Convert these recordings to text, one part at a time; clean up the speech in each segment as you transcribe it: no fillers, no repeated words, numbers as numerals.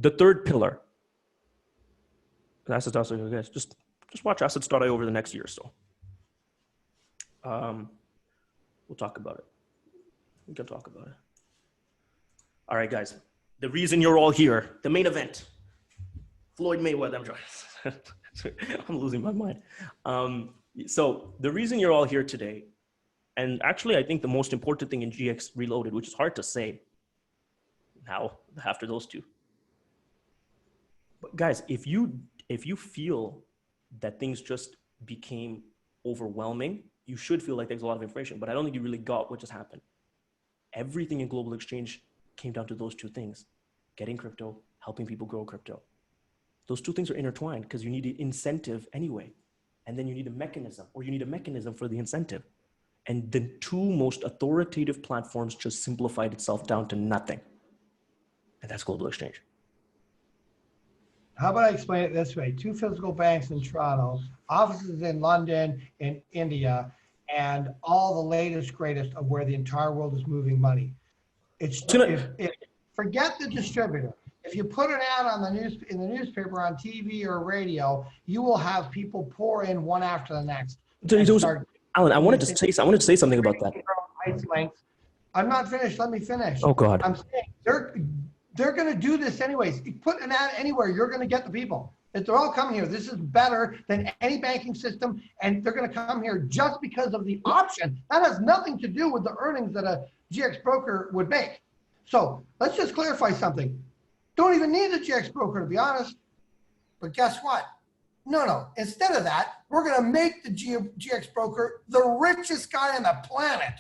The third pillar. Assets also, guys, just watch assets.io over the next year or so. We'll talk about it. We can talk about it. All right, guys. The reason you're all here, the main event. Floyd Mayweather, I'm trying. I'm losing my mind. So the reason you're all here today, and actually I think the most important thing in GX Reloaded, which is hard to say now after those two. But guys, if you feel that things just became overwhelming, you should feel like there's a lot of information, but I don't think you really got what just happened. Everything in global exchange came down to those two things: getting crypto, helping people grow crypto. Those two things are intertwined because you need an incentive anyway. And then you need a mechanism, or you need a mechanism for the incentive. And the two most authoritative platforms just simplified itself down to nothing. And that's global exchange. How about I explain it this way? 2 physical banks in Toronto, offices in London, in India, and all the latest, greatest of where the entire world is moving money. Forget the distributor. If you put an ad on in the newspaper, on TV or radio, you will have people pour in one after the next. Alan, I wanted to say something about that. I'm not finished. Let me finish. Oh God. I'm saying they're going to do this anyways. You put an ad anywhere, you're going to get the people. They're all coming here. This is better than any banking system, and they're going to come here just because of the option. That has nothing to do with the earnings that a GX broker would make. So let's just clarify something. Don't even need a GX broker, to be honest. But guess what? No. Instead of that, we're going to make the GX broker the richest guy on the planet.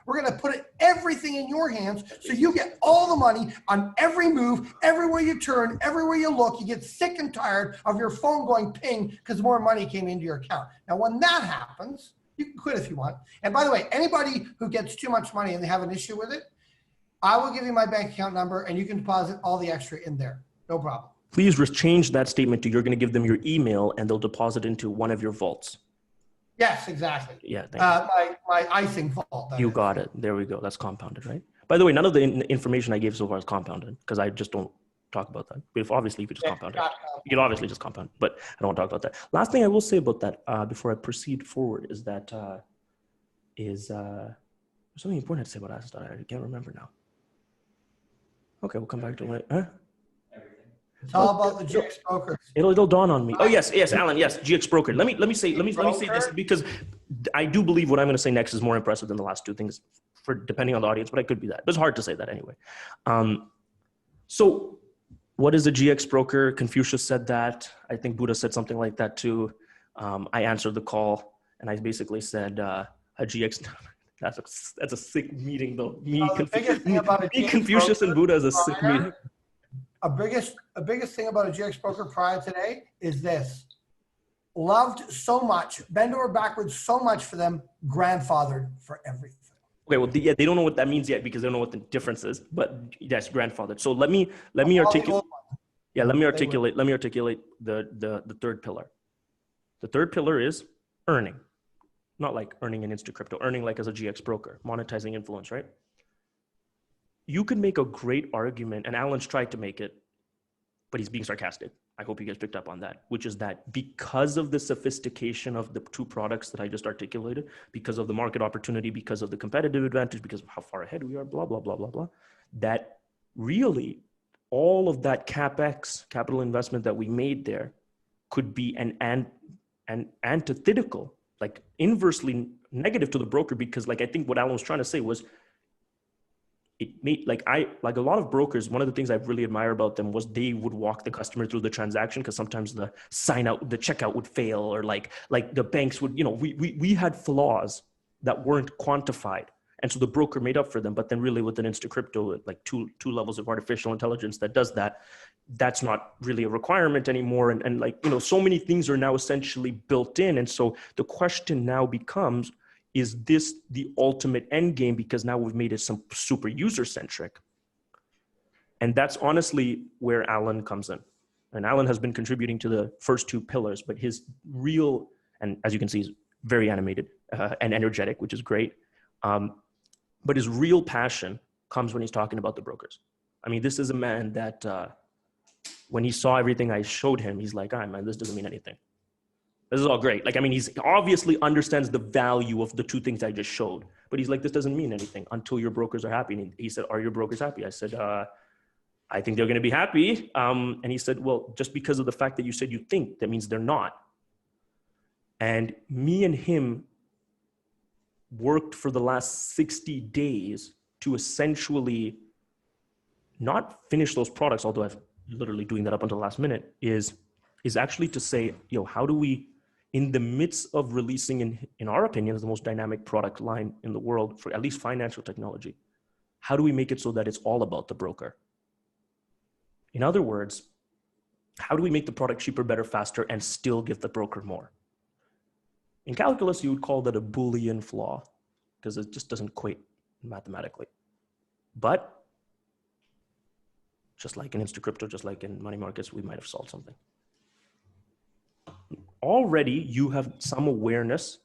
We're going to put everything in your hands so you get all the money on every move, everywhere you turn, everywhere you look. You get sick and tired of your phone going ping because more money came into your account. Now, when that happens, you can quit if you want. And by the way, anybody who gets too much money and they have an issue with it, I will give you my bank account number and you can deposit all the extra in there. No problem. Please change that statement to you're going to give them your email and they'll deposit into one of your vaults. Yes, exactly. Yeah, thank you. My icing vault. You got it. There we go. That's compounded, right? By the way, none of the information I gave so far is compounded because I just don't talk about that. But obviously, if you just compound it, you can obviously just compound. But I don't want to talk about that. Last thing I will say about that before I proceed forward is that there's something important I had to say about assets. I can't remember now. Okay, we'll come back to it. Huh? It's all about the GX brokers. It'll dawn on me. Oh yes, Alan, yes, GX broker. Let me say this because I do believe what I'm going to say next is more impressive than the last two things, for depending on the audience. But I could be that. But it's hard to say that anyway. So, what is a GX broker? Confucius said that. I think Buddha said something like that too. I answered the call and I basically said a GX. That's a sick meeting though. Confucius and Buddha is a sick meeting. A biggest thing about a GX broker prior today is this: loved so much, bend over backwards so much for them, grandfathered for everything. Okay, well, they don't know what that means yet because they don't know what the difference is. But yes, grandfathered. So let me articulate. Yeah, let me articulate the third pillar. The third pillar is earning, not like earning in Insta Crypto, earning like as a GX broker, monetizing influence, right? You could make a great argument, and Alan's tried to make it, but he's being sarcastic. I hope you guys picked up on that, which is that because of the sophistication of the two products that I just articulated, because of the market opportunity, because of the competitive advantage, because of how far ahead we are, blah, blah, blah, blah, blah, that really all of that CapEx, capital investment that we made there could be an antithetical, like inversely negative to the broker, because like I think what Alan was trying to say was, it made like a lot of brokers, one of the things I really admire about them was they would walk the customer through the transaction, because sometimes the checkout would fail, or like the banks would, we had flaws that weren't quantified. And so the broker made up for them. But then really with an Insta Crypto, like two levels of artificial intelligence that does that, that's not really a requirement anymore. And like, so many things are now essentially built in. And so the question now becomes, is this the ultimate end game? Because now we've made it some super user centric. And that's honestly where Alan comes in. And Alan has been contributing to the first two pillars, but his real, and as you can see, he's very animated and energetic, which is great. But his real passion comes when he's talking about the brokers. I mean, this is a man that When he saw everything I showed him, he's like, all right, man, this doesn't mean anything. This is all great. Like, I mean, he's obviously understands the value of the two things I just showed, but he's like, this doesn't mean anything until your brokers are happy. And he said, are your brokers happy? I said, I think they're going to be happy. And he said, well, just because of the fact that you said you think, that means they're not. And me and him worked for the last 60 days to essentially not finish those products, although I've literally doing that up until the last minute, is actually to say, yo, how do we, in the midst of releasing, in our opinion, is the most dynamic product line in the world for at least financial technology, how do we make it so that it's all about the broker? In other words, how do we make the product cheaper, better, faster, and still give the broker more? In calculus, you would call that a Boolean flaw because it just doesn't equate mathematically. But just like in InstaCrypto, just like in money markets, we might have solved something. Already, you have some awareness.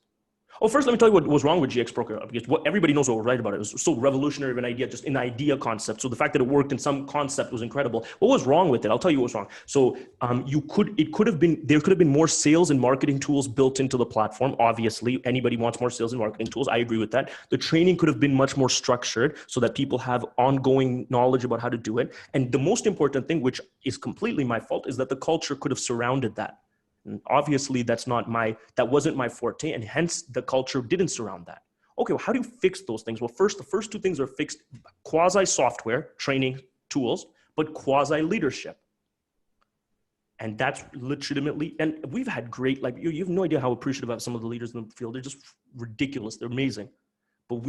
Oh, first, let me tell you what was wrong with GX Broker, because what everybody knows what was right about it. It was so revolutionary of an idea, just an idea concept. So the fact that it worked in some concept was incredible. What was wrong with it? I'll tell you what was wrong. So there could have been more sales and marketing tools built into the platform. Obviously, anybody wants more sales and marketing tools. I agree with that. The training could have been much more structured so that people have ongoing knowledge about how to do it. And the most important thing, which is completely my fault, is that the culture could have surrounded that. And obviously, that wasn't my forte, and hence the culture didn't surround that. Okay, well, how do you fix those things? Well, first, the first two things are fixed quasi-software, training tools, but quasi-leadership. And that's legitimately, and we've had great, like, you have no idea how appreciative of some of the leaders in the field. They're just ridiculous. They're amazing. But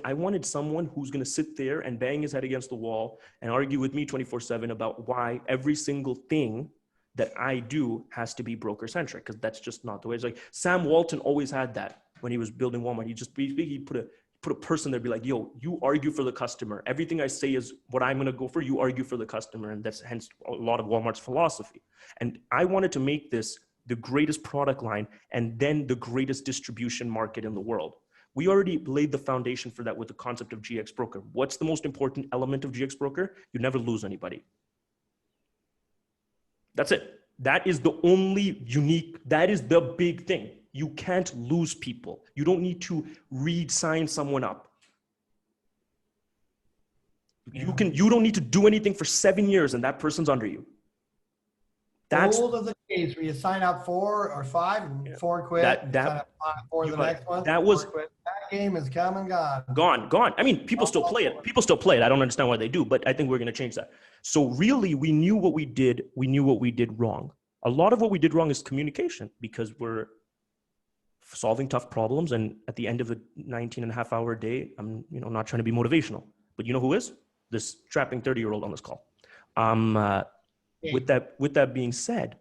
I wanted someone who's going to sit there and bang his head against the wall and argue with me 24/7 about why every single thing that I do has to be broker centric, because that's just not the way. It's like Sam Walton always had that when he was building Walmart. He put a person there, be like, yo, you argue for the customer. Everything I say is what I'm going to go for. You argue for the customer. And that's hence a lot of Walmart's philosophy. And I wanted to make this the greatest product line and then the greatest distribution market in the world. We already laid the foundation for that with the concept of GX Broker. What's the most important element of GX Broker? You never lose anybody. That's it. That is the only unique, that is the big thing. You can't lose people. You don't need to sign someone up. You don't need to do anything for 7 years and that person's under you. That's the old of the days where you sign up 4 or 5 and 4 quit. Sign up 5 for the next one. That game is come and gone. I mean, people still play it. People still play it. I don't understand why they do, but I think we're going to change that. So really, we knew what we did. We knew what we did wrong. A lot of what we did wrong is communication, because we're solving tough problems. And at the end of a 19.5-hour day, I'm not trying to be motivational, but you know who is? This strapping 30-year-old on this call. With that being said,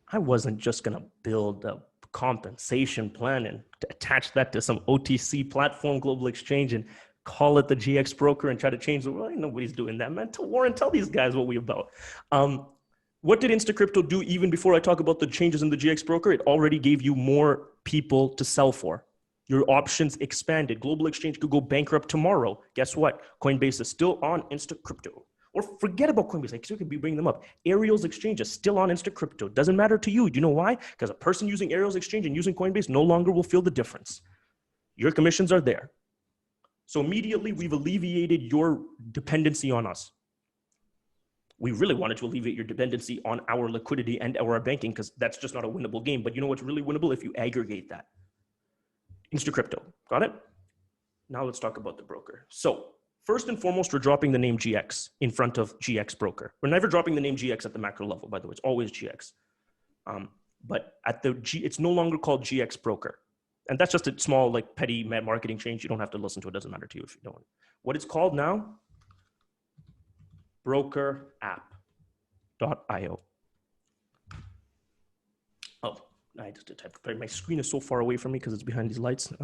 I wasn't just going to build a compensation plan and attach that to some OTC platform, global exchange, and call it the GX Broker and try to change the world. Nobody's doing that, man. Tell these guys what we're about. What did InstaCrypto do even before I talk about the changes in the GX Broker? It already gave you more people to sell for. Your options expanded. Global exchange could go bankrupt tomorrow. Guess what? Coinbase is still on InstaCrypto. Or forget about Coinbase. I still could be bringing them up. Ariel's exchange is still on InstaCrypto. Doesn't matter to you. Do you know why? Because a person using Ariel's exchange and using Coinbase no longer will feel the difference. Your commissions are there. So immediately we've alleviated your dependency on us. We really wanted to alleviate your dependency on our liquidity and our banking, because that's just not a winnable game. But you know what's really winnable? If you aggregate that. InstaCrypto. Got it? Now let's talk about the broker. So first and foremost, we're dropping the name GX in front of GX Broker. We're never dropping the name GX at the macro level, by the way. It's always GX. But it's no longer called GX Broker. And that's just a small, like, petty marketing change. You don't have to listen to it. It doesn't matter to you if you don't. What it's called now? BrokerApp.io. Oh, I just did type. My screen is so far away from me because it's behind these lights. Is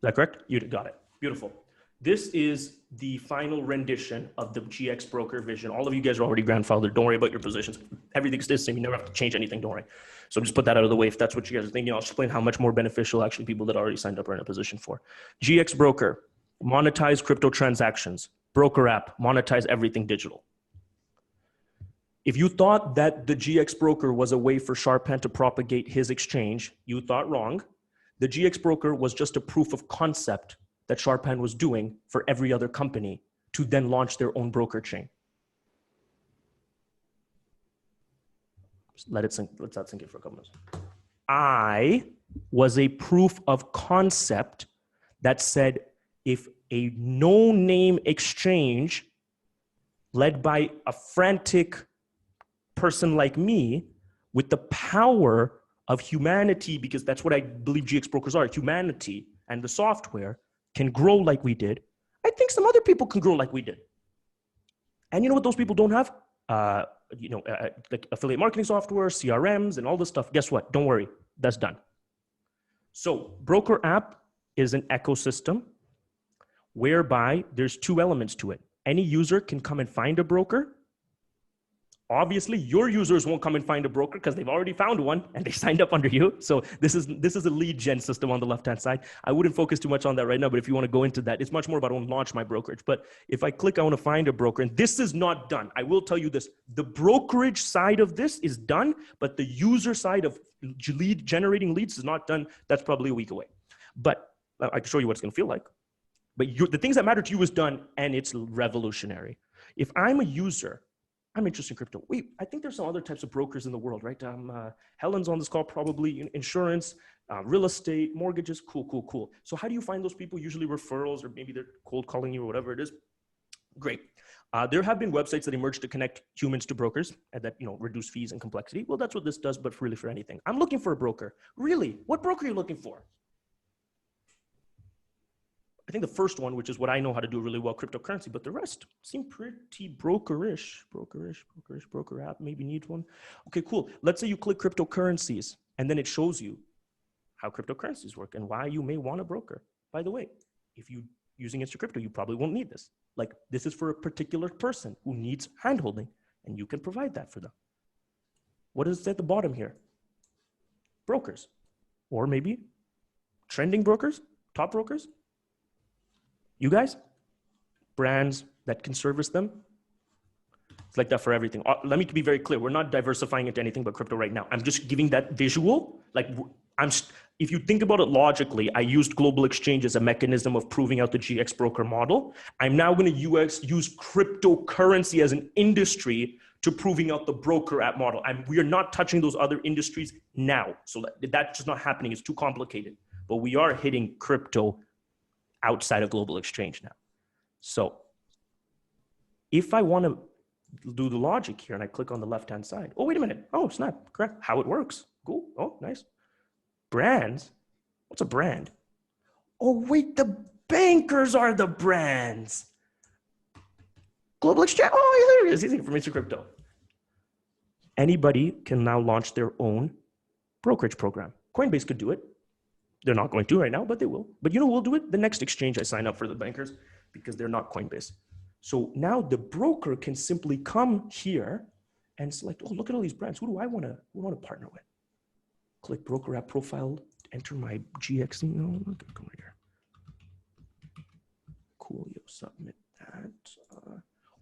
that correct? You got it. Beautiful. This is the final rendition of the GX Broker vision. All of you guys are already grandfathered. Don't worry about your positions. Everything's the same. You never have to change anything. Don't worry. So just put that out of the way if that's what you guys are thinking. I'll explain how much more beneficial actually people that already signed up are in a position for. GX Broker, monetize crypto transactions. BrokerApp, monetize everything digital. If you thought that the GX broker was a way for Sharpan to propagate his exchange, you thought wrong. The GX broker was just a proof of concept that Sharpan was doing for every other company to then launch their own broker chain. Just let that sink in for a couple minutes. I was a proof of concept that said if a no-name exchange led by a frantic person like me with the power of humanity, because that's what I believe GX brokers are, humanity and the software can grow like we did, I think some other people can grow like we did. And you know what those people don't have? Like affiliate marketing software, CRMs, and all this stuff. Guess what? Don't worry, that's done. So BrokerApp is an ecosystem whereby there's two elements to it. Any user can come and find a broker. Obviously, your users won't come and find a broker because they've already found one and they signed up under you. So this is a lead gen system on the left-hand side. I wouldn't focus too much on that right now, but if you want to go into that, it's much more about I want to launch my brokerage. But if I click, I want to find a broker, and this is not done. I will tell you this, the brokerage side of this is done, but the user side of lead generating leads is not done. That's probably a week away. But I can show you what it's going to feel like. But the things that matter to you is done, and it's revolutionary. If I'm a user, I'm interested in crypto. Wait, I think there's some other types of brokers in the world, right? Helen's on this call, probably insurance, real estate, mortgages, cool. So how do you find those people? Usually referrals, or maybe they're cold calling you or whatever it is. Great. There have been websites that emerged to connect humans to brokers and that, reduce fees and complexity. Well, that's what this does, but really for anything. I'm looking for a broker. Really? What broker are you looking for? I think the first one, which is what I know how to do really well, cryptocurrency, but the rest seem pretty brokerish. BrokerApp maybe needs one. Okay, cool. Let's say you click cryptocurrencies and then it shows you how cryptocurrencies work and why you may want a broker. By the way, if you're using Insta Crypto, you probably won't need this. Like, this is for a particular person who needs handholding, and you can provide that for them. What does it say at the bottom here? Brokers, or maybe trending brokers, top brokers. You guys, brands that can service them. It's like that for everything. Let me be very clear. We're not diversifying into anything but crypto right now. I'm just giving that visual. Like, if you think about it logically, I used global exchange as a mechanism of proving out the GX broker model. I'm now going to use cryptocurrency as an industry to proving out the BrokerApp model. We are not touching those other industries now. So that's just not happening. It's too complicated. But we are hitting crypto outside of global exchange now. So if I want to do the logic here and I click on the left-hand side, oh, wait a minute. Oh, snap, correct. How it works. Cool. Oh, nice. Brands. What's a brand? Oh, wait, the bankers are the brands. Global exchange. Oh, there it is. Easy from Mr. Crypto. Anybody can now launch their own brokerage program. Coinbase could do it. They're not going to right now, but they will. But we'll do it the next exchange I sign up for the bankers, because they're not Coinbase. So now the broker can simply come here and select, oh, look at all these brands. Who do I want to partner with? Click BrokerApp profile, enter my GX. Come right here. Cool, submit that.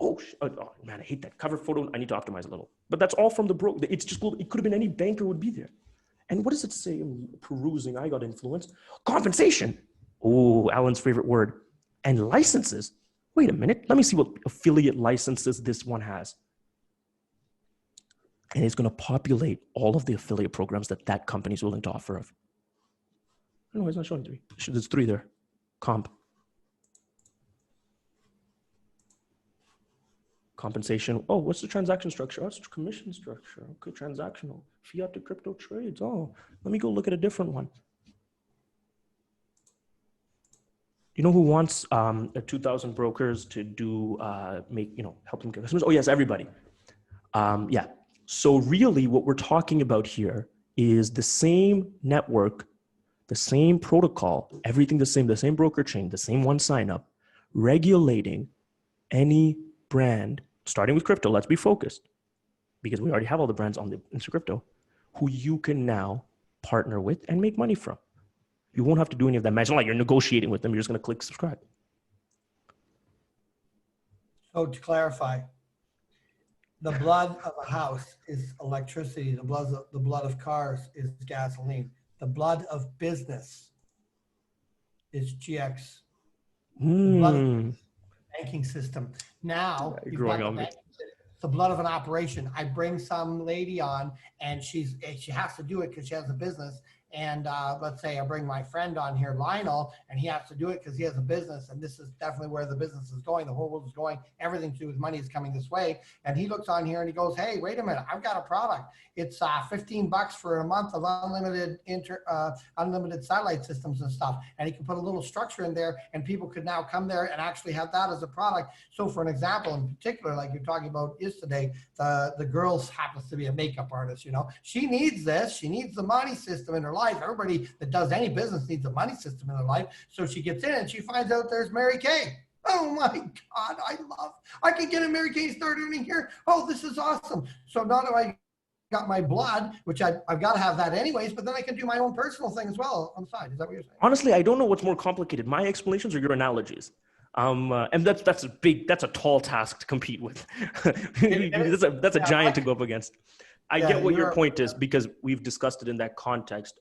Oh man, I hate that cover photo. I need to optimize a little. But that's all from the broker. It's just, it could have been any banker would be there. And what does it say? I'm perusing. I got influence. Compensation. Oh, Alan's favorite word. And licenses. Wait a minute. Let me see what affiliate licenses this one has. And it's going to populate all of the affiliate programs that company is willing to offer of. No, it's not showing 3. There's 3 there. Comp. Compensation. Oh, what's the transaction structure? Oh, it's commission structure. Okay, transactional. Fiat to crypto trades. Oh, let me go look at a different one. You know who wants 2,000 brokers to do help them get customers? Oh yes, everybody. Yeah. So really, what we're talking about here is the same network, the same protocol, everything the same broker chain, the same one sign up, regulating any brand. Starting with crypto, let's be focused, because we already have all the brands on the Insta Crypto, who you can now partner with and make money from. You won't have to do any of that. Imagine like you're negotiating with them. You're just going to click subscribe. So to clarify, the blood of a house is electricity. The blood of cars is gasoline. The blood of business is GX. The blood of Hmm. banking system. Now You're you've growing got the on me. banking system. The blood of an operation. I bring some lady on and she has to do it because she has a business. And let's say I bring my friend on here, Lionel, and he has to do it because he has a business. And this is definitely where the business is going. The whole world is going. Everything to do with money is coming this way. And he looks on here and he goes, hey, wait a minute. I've got a product. It's $15 for a month of unlimited satellite systems and stuff. And he can put a little structure in there and people could now come there and actually have that as a product. So for an example, in particular, like you're talking about yesterday, the girl happens to be a makeup artist, you know, she needs this, she needs the money system in her life. Everybody that does any business needs a money system in their life. So she gets in and she finds out there's Mary Kay. Oh my God, I can get a Mary Kay start earning here. Oh, this is awesome. So not only I got my blood, which I've got to have that anyways, but then I can do my own personal thing as well on the side. Is that what you're saying? Honestly, I don't know what's more complicated, my explanations or your analogies. And that's a tall task to compete with. That's a giant to go up against. I get what your point is because we've discussed it in that context.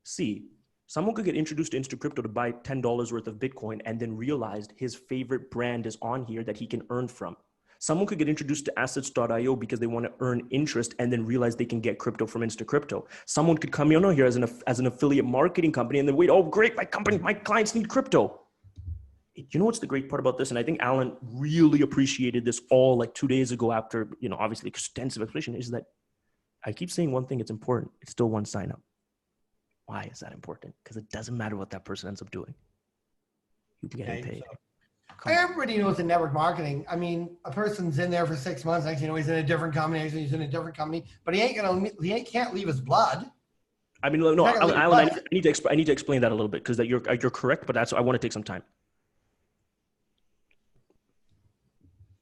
See, someone could get introduced to InstaCrypto to buy $10 worth of Bitcoin and then realized his favorite brand is on here that he can earn from. Someone could get introduced to assets.io because they want to earn interest and then realize they can get crypto from InstaCrypto. Someone could come in here as an affiliate marketing company and then wait, oh great, my clients need crypto. You know what's the great part about this? And I think Alan really appreciated this all like 2 days ago after, obviously extensive explanation, is that I keep saying one thing, it's important. It's still one sign up. Why is that important? Because it doesn't matter what that person ends up doing. You can get paid. So everybody knows in network marketing. I mean, a person's in there for 6 months. Next, he's in a different company. Next, he's in a different company. But he can't leave his blood. I mean, no, Alan, I need to explain that a little bit because you're correct. But I want to take some time.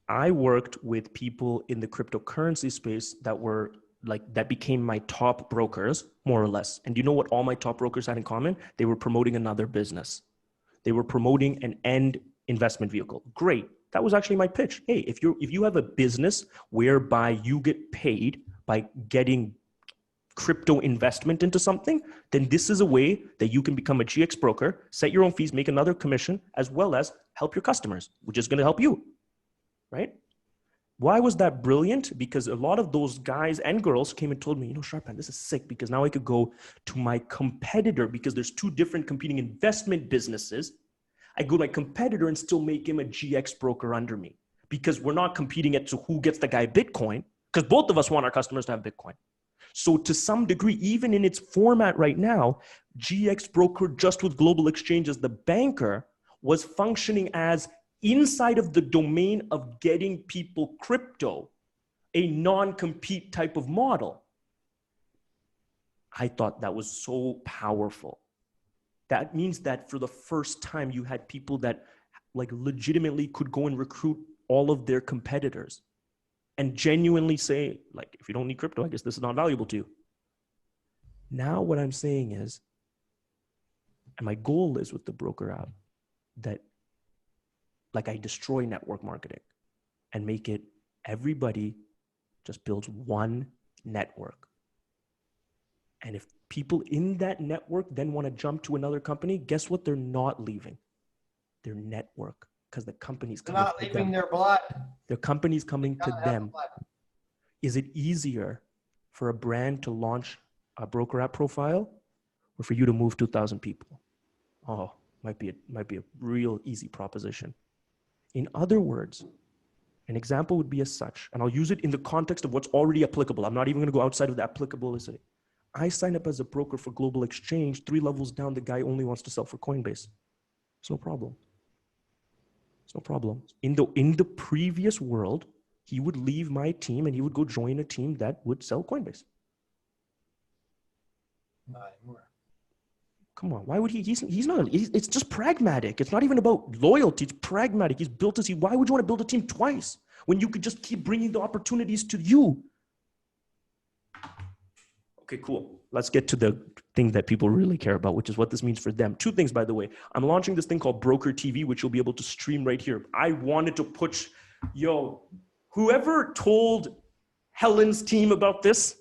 I worked with people in the cryptocurrency space that became my top brokers, more or less. And you know what all my top brokers had in common? They were promoting another business. They were promoting an end investment vehicle. Great. That was actually my pitch. Hey, if you have a business whereby you get paid by getting crypto investment into something, then this is a way that you can become a GX broker, set your own fees, make another commission, as well as help your customers, which is going to help you, right? Why was that brilliant? Because a lot of those guys and girls came and told me, Sharpan, this is sick because now I could go to my competitor because there's two different competing investment businesses. I go to my competitor and still make him a GX broker under me because we're not competing to who gets the guy Bitcoin because both of us want our customers to have Bitcoin. So to some degree, even in its format right now, GX broker just with global exchanges, the banker was functioning as inside of the domain of getting people crypto, a non-compete type of model. I thought that was so powerful. That means that for the first time, you had people that legitimately could go and recruit all of their competitors and genuinely say, if you don't need crypto, I guess this is not valuable to you. Now what I'm saying is, and my goal is with the BrokerApp, that I destroy network marketing and make it everybody just builds one network. And if people in that network then want to jump to another company, guess what? They're not leaving their network because the company's coming to them. They're not leaving their blood. Their company's coming to them. Is it easier for a brand to launch a BrokerApp profile or for you to move 2,000 people? Oh, might be a real easy proposition. In other words, an example would be as such, and I'll use it in the context of what's already applicable. I'm not even going to go outside of the applicability. I sign up as a broker for Global Exchange. 3 levels down, the guy only wants to sell for Coinbase. It's no problem. It's no problem. In the previous world, he would leave my team and he would go join a team that would sell Coinbase. Not anymore. Come on, why would he? He's not. It's just pragmatic. It's not even about loyalty. It's pragmatic. He's built a team. Why would you want to build a team twice when you could just keep bringing the opportunities to you? Okay, cool. Let's get to the thing that people really care about, which is what this means for them. 2 things, by the way. I'm launching this thing called Broker TV, which you'll be able to stream right here. I wanted to push Yo, whoever told Helen's team about this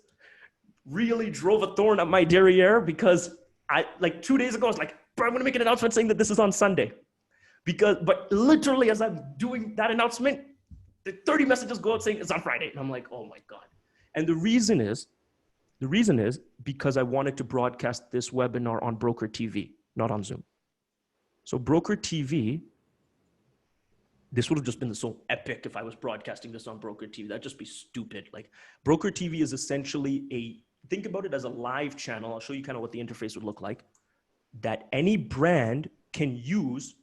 really drove a thorn up my derriere, because I, like 2 days ago, I was like, bro, I'm gonna make an announcement saying that this is on Sunday. But literally as I'm doing that announcement, the 30 messages go out saying it's on Friday. And I'm like, oh my God. And the reason is because I wanted to broadcast this webinar on Broker TV, not on Zoom. So Broker TV, this would have just been so epic if I was broadcasting this on Broker TV. That'd just be stupid. Like, Broker TV is essentially think about it as a live channel. I'll show you kind of what the interface would look like, that any brand can use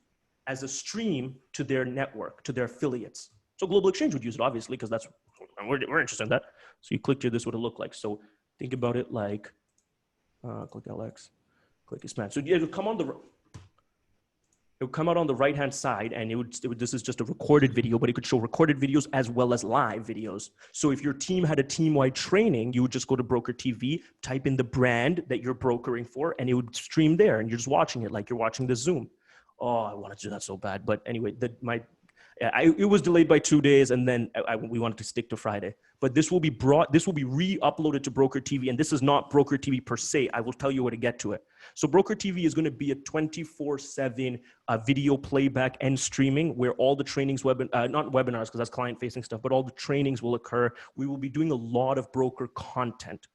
as a stream to their network, to their affiliates. So Global Exchange would use it, obviously, because we're interested in that. So you click here, this would look like. So think about it like, click LX, click expand. So it would come out on the right-hand side, and this is just a recorded video, but it could show recorded videos as well as live videos. So if your team had a team-wide training, you would just go to Broker TV, type in the brand that you're brokering for, and it would stream there, and you're just watching it like you're watching the Zoom. Oh, I wanted to do that so bad. But anyway, it was delayed by 2 days, and then we wanted to stick to Friday. But this will be re-uploaded to Broker TV, and this is not Broker TV per se. I will tell you where to get to it. So Broker TV is going to be a 24/7 video playback and streaming, where all the trainings, not webinars because that's client-facing stuff, but all the trainings will occur. We will be doing a lot of broker content.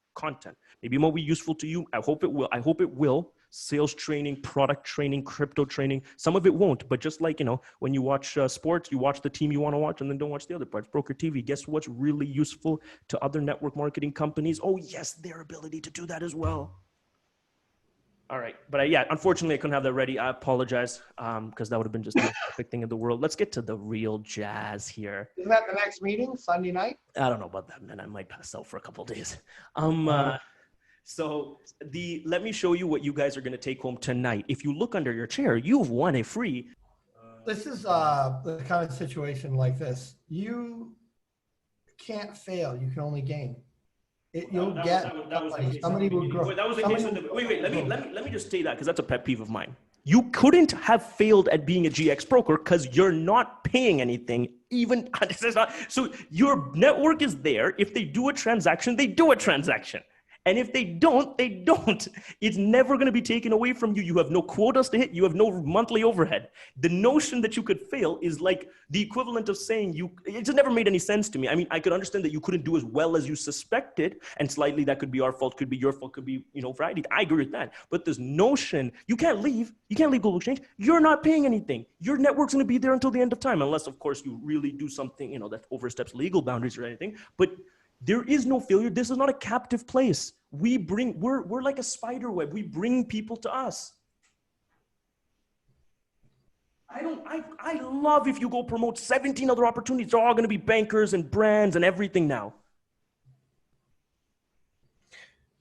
Maybe it won't be useful to you. I hope it will. Sales training, product training, crypto training. Some of it won't, but just like, when you watch sports, you watch the team you want to watch and then don't watch the other parts. Broker TV, guess what's really useful to other network marketing companies? Oh yes, their ability to do that as well. All right, but unfortunately I couldn't have that ready. I apologize, because that would have been just the most epic thing in the world. Let's get to the real jazz here. Isn't that the next meeting, Sunday night? I don't know about that, man. I might pass out for a couple of days. So let me show you what you guys are going to take home tonight. If you look under your chair, you've won a free. This is the kind of situation like this. You can't fail. You can only gain. Somebody will grow. That was the case. Wait. Let me just say that, because that's a pet peeve of mine. You couldn't have failed at being a GX broker because you're not paying anything. So your network is there. If they do a transaction, they do a transaction. And if they don't, they don't. It's never going to be taken away from you. You have no quotas to hit. You have no monthly overhead. The notion that you could fail is like the equivalent of saying it just never made any sense to me. I mean, I could understand that you couldn't do as well as you suspected, and slightly that could be our fault, could be your fault, could be, variety. I agree with that. But this notion, you can't leave Global Exchange. You're not paying anything. Your network's going to be there until the end of time, unless, of course, you really do something, that oversteps legal boundaries or anything. But there is no failure. This is not a captive place. We're like a spider web. We bring people to us. I love if you go promote 17 other opportunities. They're all going to be bankers and brands and everything now.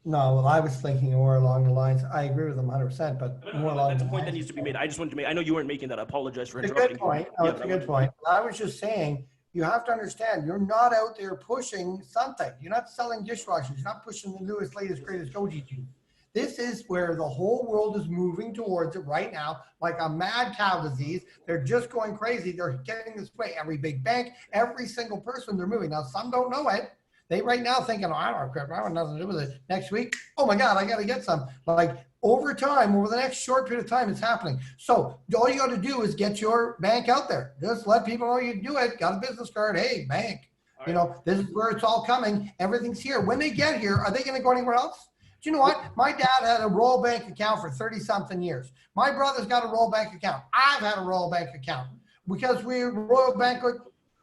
No, well, I was thinking more along the lines, I agree with them 100%, but more along that's a point that needs to be made. I just wanted to make, I know you weren't making that. I apologize for interrupting. It's a good point. No, it's a good point. I was just saying, you have to understand, you're not out there pushing something. You're not selling dishwashers. You're not pushing the newest, latest, greatest goji juice. This is where the whole world is moving towards it right now, like a mad cow disease. They're just going crazy. They're getting this way. Every big bank, every single person, they're moving. Now, some don't know it. They right now thinking, oh, I don't care. I want nothing to do with it. Next week, oh my God, I got to get some. Like over time, over the next short period of time, it's happening. So all you got to do is get your bank out there. Just let people know you do it. Got a business card. Hey, bank. Right. This is where it's all coming. Everything's here. When they get here, are they going to go anywhere else? Do you know what? My dad had a Royal Bank account for 30-something years. My brother's got a Royal Bank account. I've had a Royal Bank account because we're Royal Bank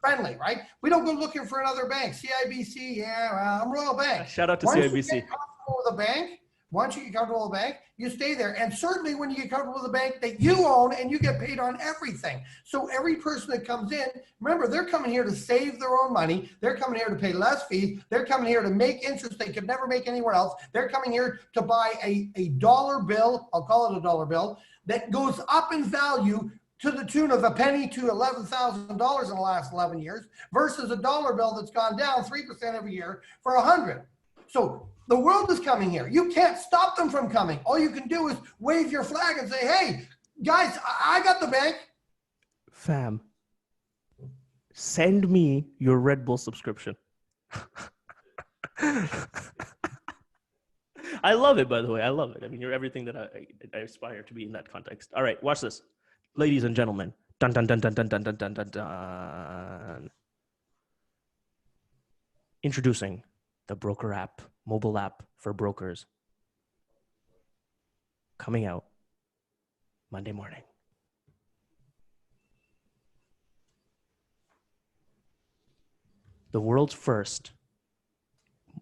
friendly, right? We don't go looking for another bank. CIBC, yeah, well, I'm Royal Bank. Shout out to Once CIBC. You get comfortable with a bank, once you get comfortable with a bank, you stay there. And certainly when you get comfortable with a bank that you own and you get paid on everything. So every person that comes in, remember, they're coming here to save their own money. They're coming here to pay less fees. They're coming here to make interest they could never make anywhere else. They're coming here to buy a dollar bill, I'll call it a dollar bill, that goes up in value to the tune of a penny to $11,000 in the last 11 years versus a dollar bill that's gone down 3% every year for 100. So the world is coming here. You can't stop them from coming. All you can do is wave your flag and say, hey, guys, I got the bank. Fam, Send me your Red Bull subscription. I love it, by the way. I love it. I mean, you're everything that I aspire to be in that context. All right, watch this. Ladies and gentlemen. Dun, dun, dun, dun, dun, dun, dun, dun, dun, dun. Introducing the BrokerApp, mobile app for brokers. Coming out Monday morning. The world's first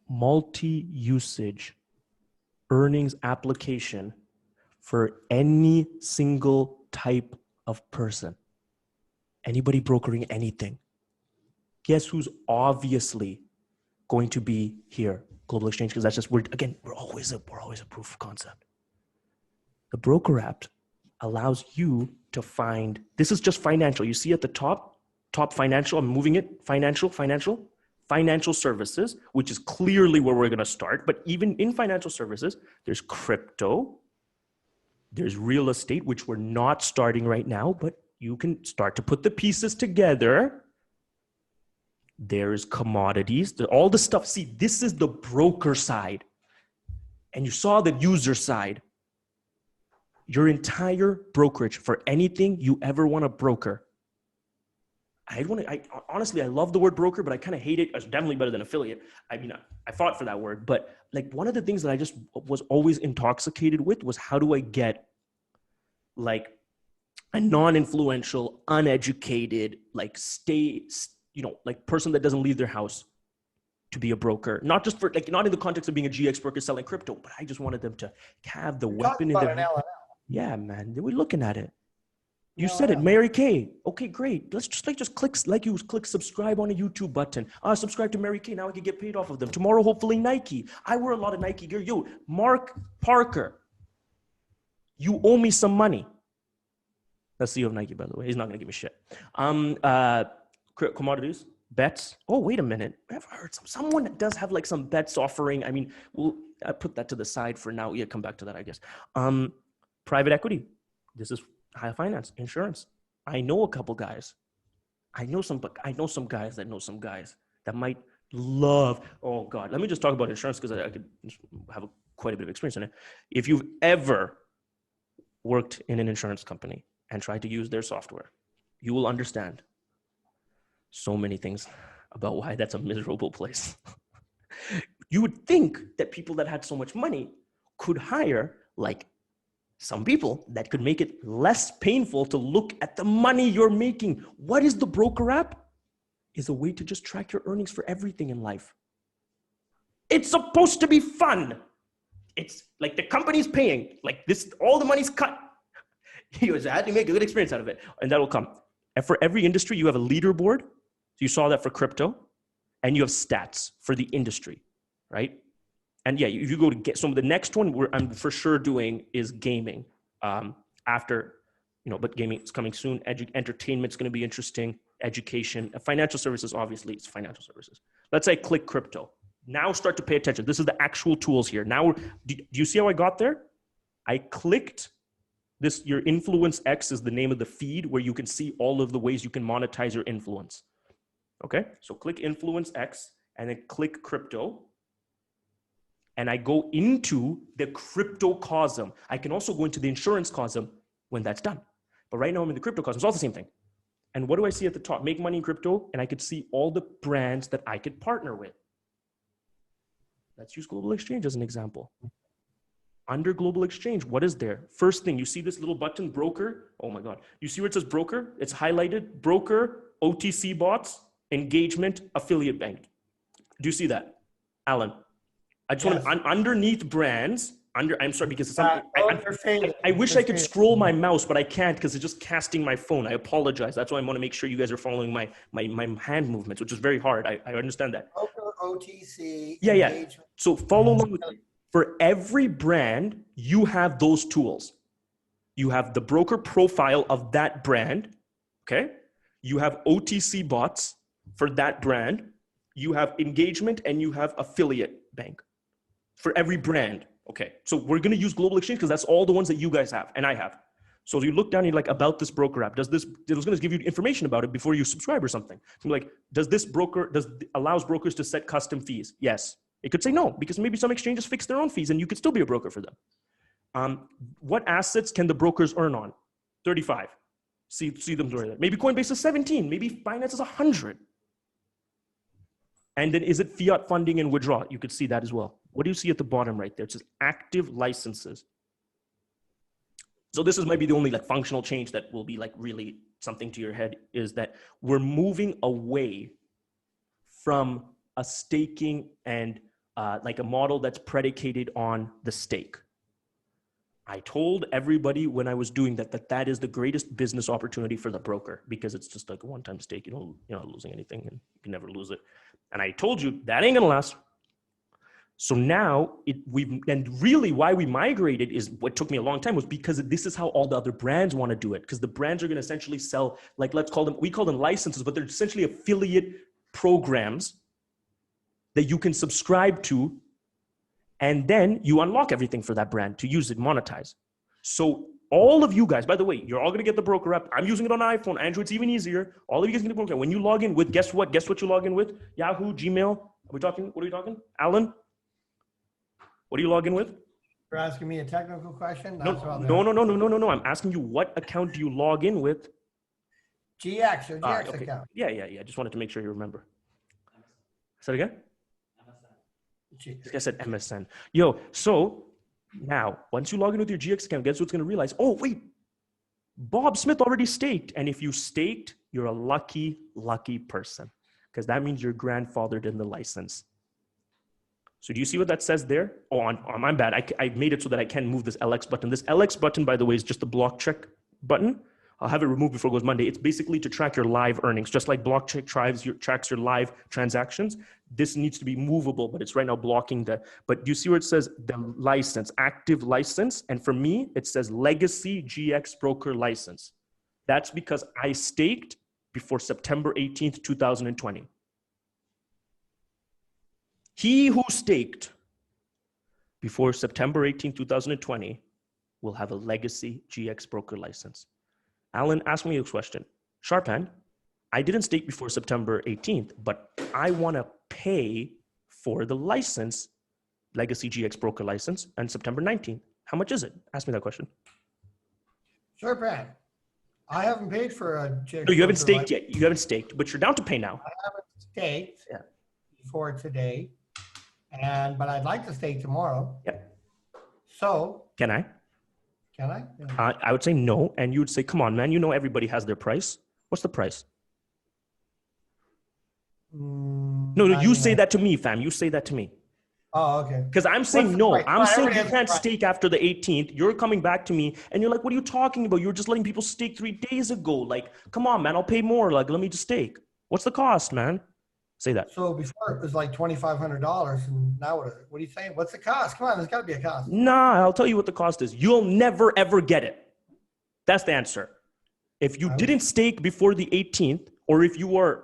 multi-usage earnings application for any single type of person. Anybody brokering anything. Guess who's obviously going to be here? Global Exchange, because that's just, we're always a proof of concept. The BrokerApp allows you to find, this is just financial. You see at the top financial, I'm moving it, financial services, which is clearly where we're going to start. But even in financial services, there's crypto, there's real estate, which we're not starting right now, but you can start to put the pieces together. There's commodities, all the stuff. See, this is the broker side. And you saw the user side. Your entire brokerage for anything you ever want to broker. Honestly, I love the word broker, but I kind of hate it. It's definitely better than affiliate. I mean, I fought for that word, but like one of the things that I just was always intoxicated with was how do I get like a non-influential, uneducated, like like person that doesn't leave their house to be a broker, not just for like, not in the context of being a GX broker selling crypto, but I just wanted them to have the weapon in their hand. Yeah, man, we're looking at it. You said it, Mary Kay. Okay, great. Let's just click subscribe on a YouTube button. Subscribe to Mary Kay. Now I can get paid off of them. Tomorrow, hopefully Nike. I wear a lot of Nike gear. Yo, Mark Parker, you owe me some money. That's CEO of Nike, by the way. He's not gonna give me shit. Commodities, bets. Oh, wait a minute. I've heard someone that does have like some bets offering. I mean, I put that to the side for now. Yeah, come back to that, I guess. Private equity. This is high finance, insurance. I know a couple guys. I know some guys that know some guys that might love. Oh God, let me just talk about insurance because I could have quite a bit of experience in it. If you've ever worked in an insurance company and tried to use their software, you will understand so many things about why that's a miserable place. You would think that people that had so much money could hire like some people that could make it less painful to look at the money you're making. What is the BrokerApp? Is a way to just track your earnings for everything in life. It's supposed to be fun. It's like the company's paying, like this, all the money's cut. You just had to make a good experience out of it, and that'll come. And for every industry, you have a leaderboard. So you saw that for crypto, and you have stats for the industry, right? And yeah, if you go to get some of the next one I'm for sure doing is gaming. After, but gaming is coming soon. Entertainment's going to be interesting. Education, financial services, obviously it's financial services. Let's say click crypto. Now start to pay attention. This is the actual tools here. Now, do you see how I got there? I clicked this. Your Influence X is the name of the feed where you can see all of the ways you can monetize your influence. Okay, so click Influence X and then click crypto. And I go into the crypto cosm. I can also go into the insurance cosm when that's done. But right now I'm in the crypto cosm. It's all the same thing. And what do I see at the top? Make money in crypto. And I could see all the brands that I could partner with. Let's use Global Exchange as an example. Under Global Exchange, what is there? First thing, you see this little button, broker. Oh my God. You see where it says broker? It's highlighted. Broker, OTC bots, engagement, affiliate bank. Do you see that? Alan? I just want to, underneath brands, I'm sorry, because it's I wish I could scroll my mouse, but I can't because it's just casting my phone. I apologize. That's why I want to make sure you guys are following my hand movements, which is very hard. I understand that. OTC. Yeah. So follow along with me. For every brand, you have those tools. You have the broker profile of that brand. Okay. You have OTC bots for that brand. You have engagement and you have affiliate bank. For every brand. Okay, so we're gonna use Global Exchange because that's all the ones that you guys have and I have. So you look down, you're like, about this broker app. It was going to give you information about it before you subscribe or something. So like, allows brokers to set custom fees? Yes. It could say no, because maybe some exchanges fix their own fees and you could still be a broker for them. What assets can the brokers earn on? 35. See them doing that. Maybe Coinbase is 17. Maybe Binance is 100. And then is it fiat funding and withdrawal? You could see that as well. What do you see at the bottom right there? It says active licenses. So this is maybe the only like functional change that will be like really something to your head, is that we're moving away from a staking and like a model that's predicated on the stake. I told everybody when I was doing that is the greatest business opportunity for the broker, because it's just like a one-time stake. You're not losing anything and you can never lose it. And I told you that ain't gonna last. So now and really why we migrated is what took me a long time was because this is how all the other brands want to do it. Because the brands are going to essentially sell, like, we call them licenses, but they're essentially affiliate programs that you can subscribe to. And then you unlock everything for that brand to use it, monetize. So all of you guys, by the way, you're all going to get the broker app. I'm using it on iPhone, Android's even easier. All of you guys get the broker app. When you log in with, guess what you log in with? Yahoo, Gmail. What are we talking? Alan? What do you log in with? You're asking me a technical question? No. I'm asking you, what account do you log in with? GX or GX okay. account. Yeah. I just wanted to make sure you remember. Say it again? This guy said MSN. Yo, so now, once you log in with your GX account, guess what's going to realize? Oh, wait, Bob Smith already staked. And if you staked, you're a lucky, lucky person, because that means you're grandfathered in the license. So do you see what that says there? Oh, I'm bad. I made it so that I can move this LX button. This LX button, by the way, is just the block check button. I'll have it removed before it goes Monday. It's basically to track your live earnings, just like block check tracks your live transactions. This needs to be movable, but it's right now blocking that. But do you see where it says the license, active license? And for me, it says legacy GX broker license. That's because I staked before September 18th, 2020. He who staked before September 18, 2020 will have a legacy GX broker license. Alan, ask me a question. Sharpan, I didn't stake before September 18th, but I want to pay for the license, legacy GX broker license, on September 19th. How much is it? Ask me that question. Sharpan, I haven't paid for a GX. No, you haven't staked yet. You haven't staked, but you're down to pay now. I haven't staked before today. But I'd like to stake tomorrow. Yep. So can I? Can I? Yeah. I would say no, and you would say, "Come on, man! You know everybody has their price. What's the price?" No, you say that to me, fam. You say that to me. Oh, okay. Because I'm saying no. I'm saying you can't stake after the 18th. You're coming back to me, and you're like, "What are you talking about? You were just letting people stake 3 days ago. Like, come on, man! I'll pay more. Like, let me just stake. What's the cost, man?" Say that. So before it was like $2,500, and now what are you saying? What's the cost? Come on, there's got to be a cost. Nah, I'll tell you what the cost is. You'll never ever get it. That's the answer. If you didn't stake before the 18th, or if you're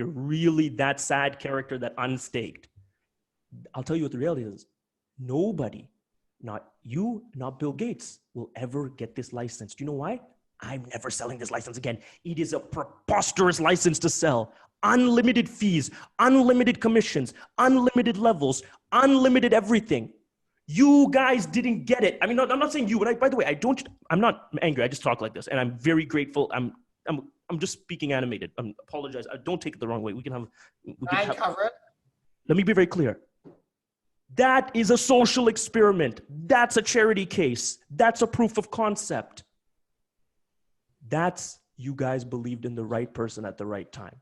really that sad character that unstaked, I'll tell you what the reality is. Nobody, not you, not Bill Gates, will ever get this license. Do you know why? I'm never selling this license again. It is a preposterous license to sell. Unlimited fees, unlimited commissions, unlimited levels, unlimited everything. You guys didn't get it. I mean, I'm not saying you, but by the way, I'm not angry. I just talk like this, and I'm very grateful. I'm just speaking animated. I apologize. Don't take it the wrong way. We can have. Cover it. Let me be very clear. That is a social experiment. That's a charity case. That's a proof of concept. That's you guys believed in the right person at the right time.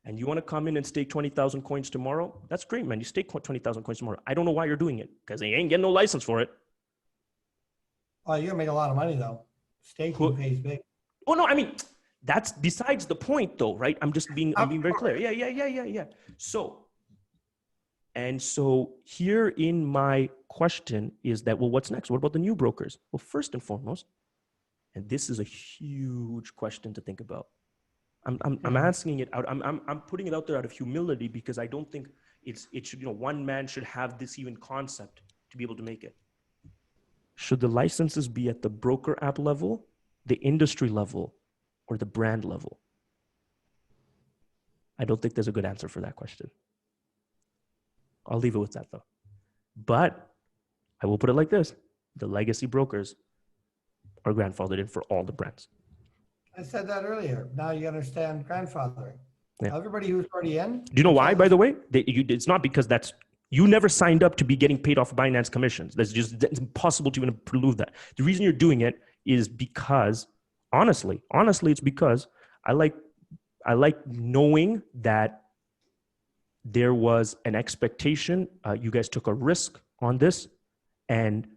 And you want to come in and stake 20,000 coins tomorrow? That's great, man. You stake 20,000 coins tomorrow. I don't know why you're doing it, because they ain't getting no license for it. Oh, you're gonna make a lot of money though. Staking pays big. Oh no, I mean, that's besides the point though, right? I'm being very clear. Yeah. So here in my question is that, well, what's next? What about the new brokers? Well, first and foremost, and this is a huge question to think about. I'm asking it out. I'm putting it out there out of humility, because I don't think it should, one man should have this even concept to be able to make it. Should the licenses be at the broker app level, the industry level, or the brand level? I don't think there's a good answer for that question. I'll leave it with that though. But I will put it like this. The legacy brokers are grandfathered in for all the brands. I said that earlier. Now you understand grandfathering. Yeah. Everybody who's already in. Do you know why, by the way? It's not because you never signed up to be getting paid off Binance commissions. That's impossible to even prove that. The reason you're doing it is because, honestly, it's because I like knowing that there was an expectation. You guys took a risk on this, and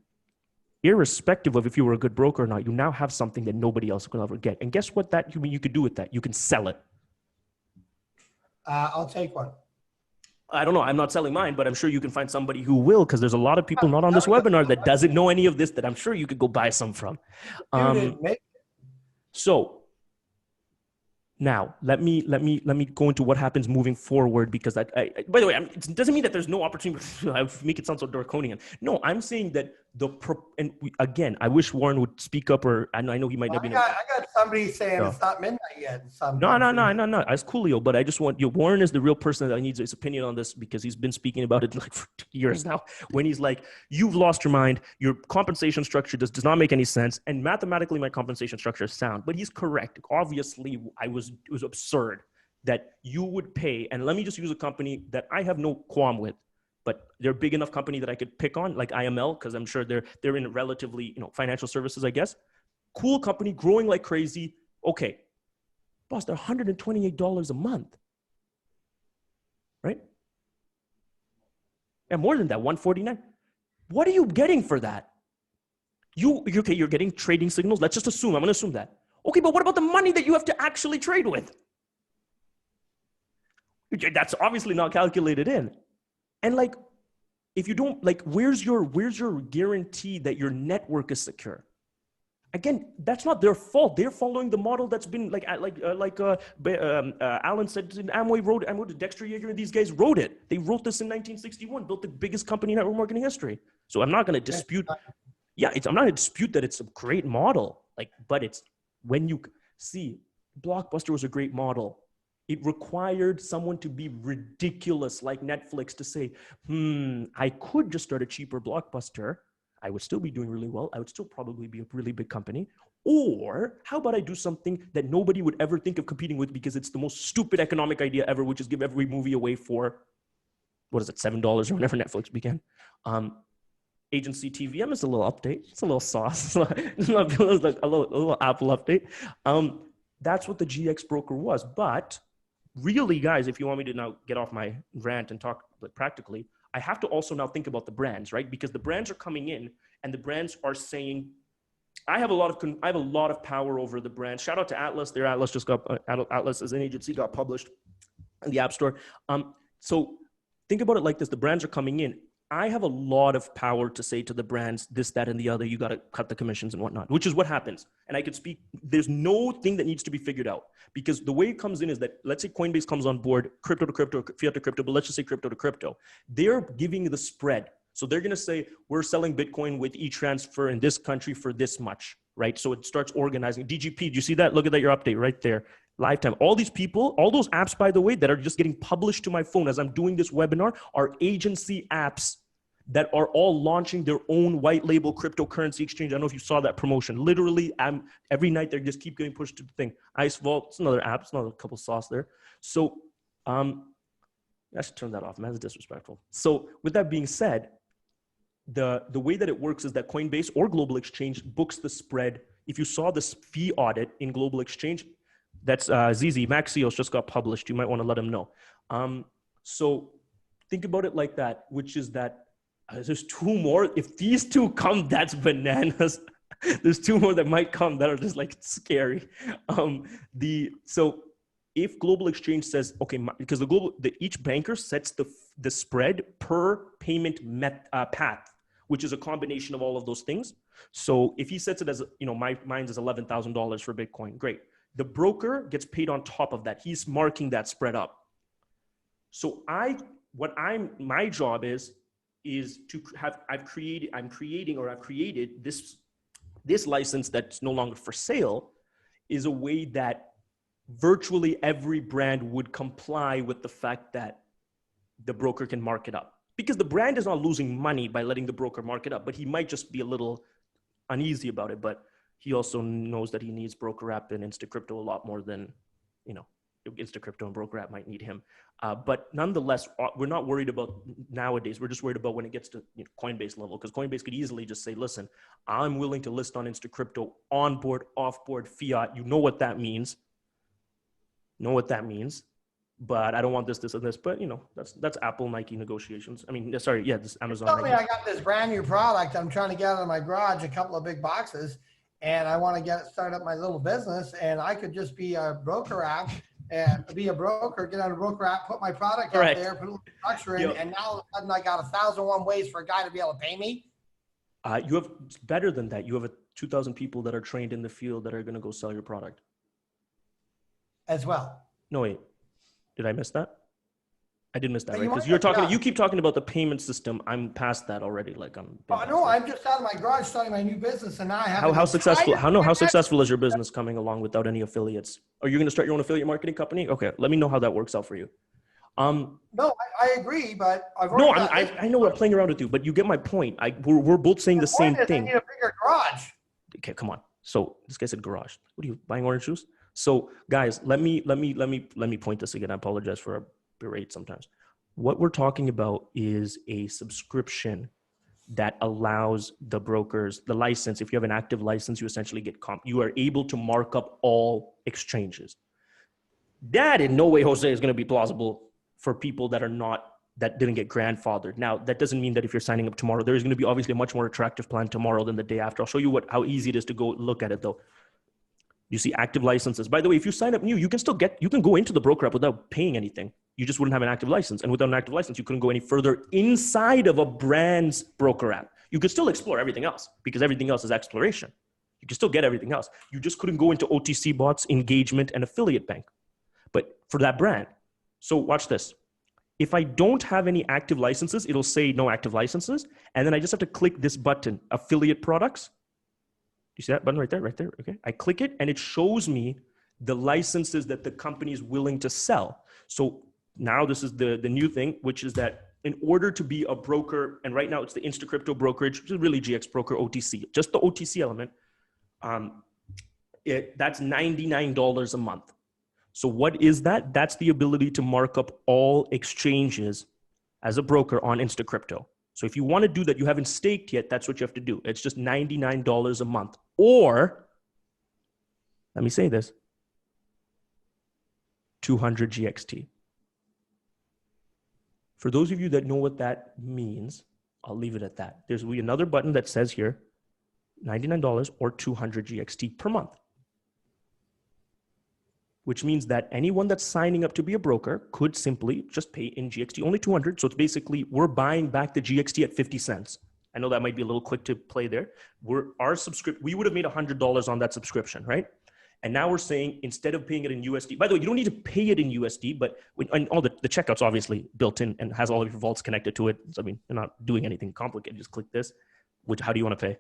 irrespective of if you were a good broker or not, you now have something that nobody else will ever get. And guess what you could do with that? You can sell it. I'll take one. I don't know. I'm not selling mine, but I'm sure you can find somebody who will, because there's a lot of people not on this webinar that doesn't know any of this that I'm sure you could go buy some from. So now let me go into what happens moving forward, because by the way, it doesn't mean that there's no opportunity. I make it sound so draconian. No, I'm saying that again, I wish Warren would speak up, or I know he might not be. I got somebody saying it's not midnight yet. No. It's coolio, but I just want Warren is the real person that needs his opinion on this, because he's been speaking about it like for years now. When he's like, "You've lost your mind. Your compensation structure does not make any sense, and mathematically, my compensation structure is sound." But he's correct. Obviously, it was absurd that you would pay. And let me just use a company that I have no qualm with, but they're a big enough company that I could pick on, like IML, because I'm sure they're in relatively, financial services, I guess. Cool company, growing like crazy. Okay, boss, they're $128 a month, right? And more than that, $149. What are you getting for that? You're getting trading signals. Let's just assume. I'm going to assume that. Okay, but what about the money that you have to actually trade with? That's obviously not calculated in. And if you don't, where's your guarantee that your network is secure? Again, that's not their fault. They're following the model that's been Alan said, Amway wrote it, Dexter Yeager and these guys wrote it. They wrote this in 1961, built the biggest company in network marketing history. So I'm not going to dispute. I'm not going to dispute that it's a great model. But it's when you see Blockbuster was a great model. It required someone to be ridiculous like Netflix to say, I could just start a cheaper Blockbuster. I would still be doing really well. I would still probably be a really big company. Or how about I do something that nobody would ever think of competing with, because it's the most stupid economic idea ever, which is give every movie away for, what is it, $7 or whenever Netflix began. Agency TVM is a little update. It's a little sauce. It's a little Apple update. That's what the GX broker was. But really, guys, if you want me to now get off my rant and talk practically, I have to also now think about the brands, right? Because the brands are coming in and the brands are saying, I have a lot of power over the brand. Shout out to Atlas. Their Atlas just got Atlas as an agency got published in the App Store. So think about it like this: the brands are coming in. I have a lot of power to say to the brands this, that, and the other. You got to cut the commissions and whatnot, which is what happens. And I could speak. There's no thing that needs to be figured out, because the way it comes in is that, let's say Coinbase comes on board, crypto to crypto, fiat to crypto, but let's just say crypto to crypto. They're giving the spread. So they're going to say, we're selling Bitcoin with e-transfer in this country for this much, right? So it starts organizing. DGP, do you see that? Look at that, your update right there. Lifetime. All these people, all those apps, by the way, that are just getting published to my phone as I'm doing this webinar are agency apps that are all launching their own white label cryptocurrency exchange. I don't know if you saw that promotion. Literally, every night they just keep getting pushed to the thing. Ice Vault, it's another app. It's another couple sauce there. So I should turn that off, man. That's disrespectful. So with that being said, the way that it works is that Coinbase or Global Exchange books the spread. If you saw this fee audit in Global Exchange, that's ZZ, Maxios just got published. You might want to let him know. So think about it like that, which is that there's two more. If these two come, that's bananas. There's two more that might come that are just scary. So if Global Exchange says, okay, because each banker sets the spread per payment path, which is a combination of all of those things. So if he sets it as, mine is $11,000 for Bitcoin, great. The broker gets paid on top of that. He's marking that spread up. So my job is is to have, I've created this license that's no longer for sale is a way that virtually every brand would comply with the fact that the broker can mark it up. Because the brand is not losing money by letting the broker mark it up, but he might just be a little uneasy about it. But he also knows that he needs BrokerApp and InstaCrypto a lot more than, you know, InstaCrypto and BrokerApp might need him. But nonetheless, we're not worried about nowadays. We're just worried about when it gets to, you know, Coinbase level, because Coinbase could easily just say, listen, I'm willing to list on InstaCrypto, onboard, offboard, fiat. You know what that means. But I don't want this, and this. But, you know, that's Apple, Nike negotiations. I mean, sorry, yeah, this Amazon. Tell me, I got this brand new product. I'm trying to get out of my garage, a couple of big boxes, and I want to start up my little business. And I could just be a BrokerApp and be a broker, get on a BrokerApp, put my product out there, put a little structure in, and now all of a sudden I got 1,001 ways for a guy to be able to pay me. You have better than that. You have 2,000 people that are trained in the field that are going to go sell your product As well. No, wait. Did I miss that? I did miss that, right? Because you keep talking about the payment system. I'm past that already. Like I'm just out of my garage starting my new business, and now I have how successful is your business coming along without any affiliates? Are you going to start your own affiliate marketing company? Okay, let me know how that works out for you. No, I agree, but I know we're playing around with you, but you get my point. We're both saying the same thing. I need a bigger garage. Okay, come on. So this guy said garage. What are you buying, orange juice? So guys, let me point this again. I apologize for a berate sometimes. What we're talking about is a subscription that allows the brokers, the license. If you have an active license, you essentially get you are able to mark up all exchanges. That in no way, Jose, is going to be plausible for people that didn't get grandfathered. Now, that doesn't mean that if you're signing up tomorrow, there is going to be obviously a much more attractive plan tomorrow than the day after. I'll show you how easy it is to go look at it though. You see active licenses. By the way, if you sign up new, you can go into the BrokerApp without paying anything. You just wouldn't have an active license. And without an active license, you couldn't go any further inside of a brand's BrokerApp. You could still explore everything else because everything else is exploration. You can still get everything else. You just couldn't go into OTC bots, engagement, and affiliate bank. But for that brand. So watch this. If I don't have any active licenses, it'll say no active licenses. And then I just have to click this button, affiliate products. You see that button right there? Okay. I click it and it shows me the licenses that the company is willing to sell. So now this is the new thing, which is that in order to be a broker, and right now it's the InstaCrypto brokerage, which is really GX Broker OTC, just the OTC element, that's $99 a month. So what is that? That's the ability to mark up all exchanges as a broker on InstaCrypto. So if you want to do that, you haven't staked yet, that's what you have to do. It's just $99 a month. Or, let me say this, 200 GXT. For those of you that know what that means, I'll leave it at that. There's another button that says here, $99 or 200 GXT per month. Which means that anyone that's signing up to be a broker could simply just pay in GXT, only 200. So it's basically, we're buying back the GXT at 50 cents. I know that might be a little quick to play there. We would have made $100 on that subscription, right? And now we're saying, instead of paying it in USD, by the way, you don't need to pay it in USD, but and all the checkout's obviously built in and has all of your vaults connected to it. So, I mean, you're not doing anything complicated. Just click this, how do you want to pay?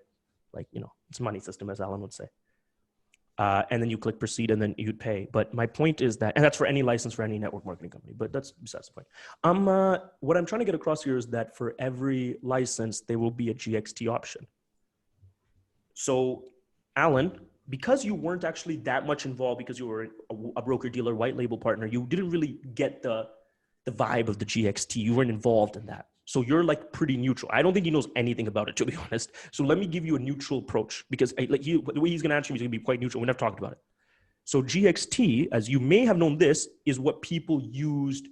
Like, it's a money system, as Alan would say. And then you click proceed and then you'd pay. But my point is that, and that's for any license for any network marketing company, but that's besides the point. What I'm trying to get across here is that for every license, there will be a GXT option. So Alan, because you weren't actually that much involved because you were a broker dealer, white label partner, you didn't really get the vibe of the GXT. You weren't involved in that. So you're like pretty neutral. I don't think he knows anything about it, to be honest. So let me give you a neutral approach because the way he's going to answer me is going to be quite neutral. We never talked about it. So GXT, as you may have known this, is what people used.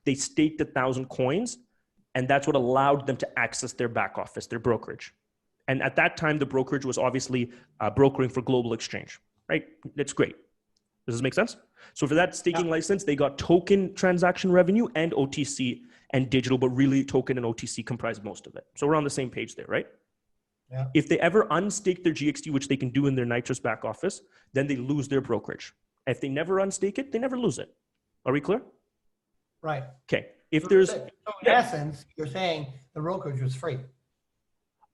They staked 1,000 coins, and that's what allowed them to access their back office, their brokerage. And at that time, the brokerage was obviously brokering for global exchange, right? That's great. Does this make sense? So for that staking license, they got token transaction revenue and OTC and digital, but really token and OTC comprise most of it. So we're on the same page there, right? Yeah. If they ever unstake their GXT, which they can do in their Nitrous back office, then they lose their brokerage. If they never unstake it, they never lose it. Are we clear? Right. Okay. if there's, So in essence, you're saying the brokerage was free.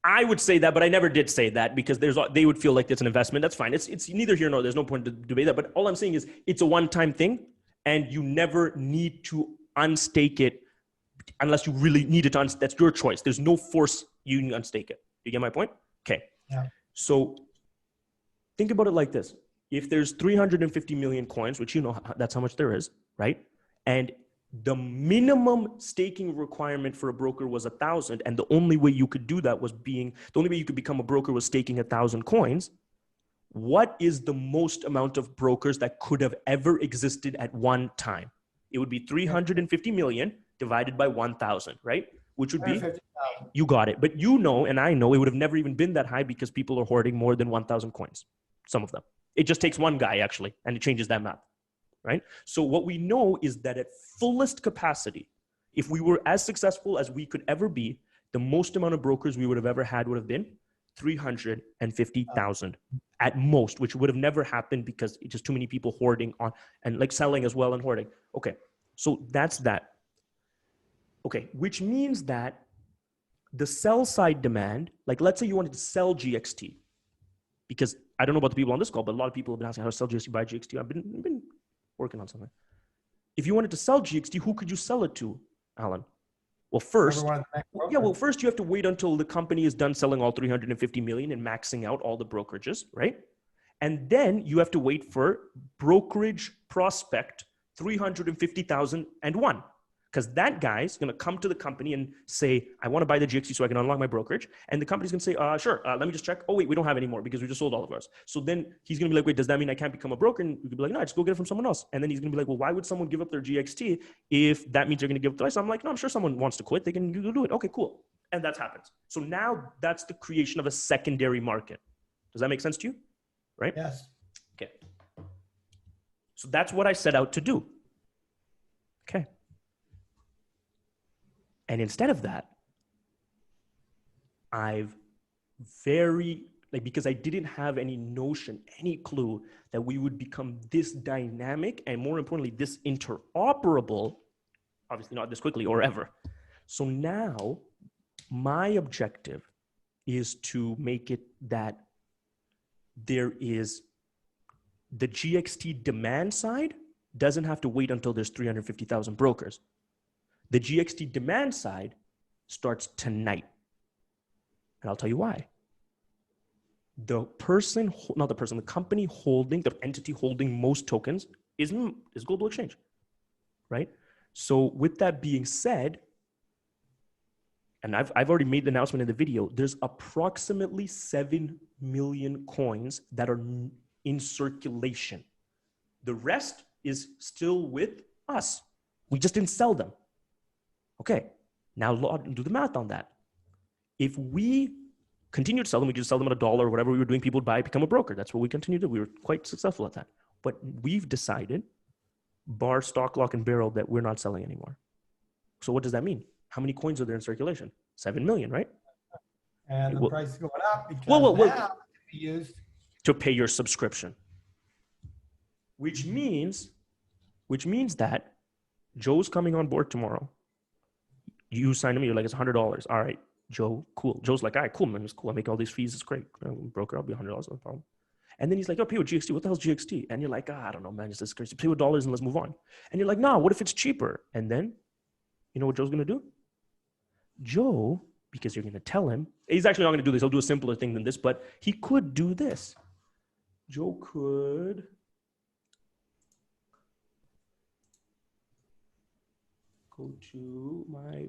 I would say that, but I never did say that because they would feel like it's an investment. That's fine. It's neither here nor there. There's no point to debate that. But all I'm saying is it's a one-time thing, and you never need to unstake it unless you really need it to. That's your choice. There's no force you can unstake it. You get my point? Okay. Yeah. So think about it like this: if there's 350 million coins, which that's how much there is, right? And the minimum staking requirement for a broker was 1,000, and the only way you could do that was the only way you could become a broker was staking 1,000 coins. What is the most amount of brokers that could have ever existed at one time? It would be 350 million divided by 1,000, right? Which would be, you got it. But and I know it would have never even been that high because people are hoarding more than 1,000 coins, some of them. It just takes one guy actually, and it changes that math. Right? So what we know is that at fullest capacity, if we were as successful as we could ever be, the most amount of brokers we would have ever had would have been 350,000 at most, which would have never happened because it's just too many people hoarding on and like selling as well and hoarding. Okay. So that's that. Okay. Which means that the sell side demand, like let's say you wanted to sell GXT, because I don't know about the people on this call, but a lot of people have been asking how to sell GXT, buy GXT. I've been working on something. If you wanted to sell GXT, who could you sell it to, Alan? Well, first you have to wait until the company is done selling all 350 million and maxing out all the brokerages, right? And then you have to wait for brokerage prospect 350,001. Because that guy is going to come to the company and say, I want to buy the GXT so I can unlock my brokerage. And the company's going to say, sure, let me just check. Oh, wait, we don't have any more because we just sold all of ours. So then he's going to be like, wait, does that mean I can't become a broker? And we could be like, no, just go get it from someone else. And then he's going to be like, well, why would someone give up their GXT if that means they're going to give up the license? I'm like, no, I'm sure someone wants to quit. They can do it. Okay, cool. And that happens. So now that's the creation of a secondary market. Does that make sense to you? Right? Yes. Okay. So that's what I set out to do. Okay. And instead of that, because I didn't have any notion, any clue that we would become this dynamic and more importantly, this interoperable, obviously not this quickly or ever. So now my objective is to make it that there is the GXT demand side doesn't have to wait until there's 350,000 brokers. The GXT demand side starts tonight. And I'll tell you why. The company holding, the entity holding most tokens is Global Exchange, right? So with that being said, and I've already made the announcement in the video, there's approximately 7 million coins that are in circulation. The rest is still with us. We just didn't sell them. Okay, now do the math on that. If we continue to sell them, we just sell them at $1 or whatever we were doing, people would buy, become a broker. That's what we continue to do. We were quite successful at that. But we've decided, bar stock, lock, and barrel, that we're not selling anymore. So what does that mean? How many coins are there in circulation? 7 million, right? And the price is going up because now it can be used to pay your subscription. Which means that Joe's coming on board tomorrow. You sign him, you're like, it's $100. All right, Joe, cool. Joe's like, all right, cool, man, it's cool. I make all these fees, it's great. Broker, I'll be $100, no problem. And then he's like, oh, pay with GXT. What the hell's GXT? And you're like, I don't know, man, it's this crazy. Pay with dollars and let's move on. And you're like, nah, what if it's cheaper? And then, you know what Joe's gonna do? Joe, because you're gonna tell him, he's actually not gonna do this. He'll do a simpler thing than this, but he could do this. Joe could go to my, do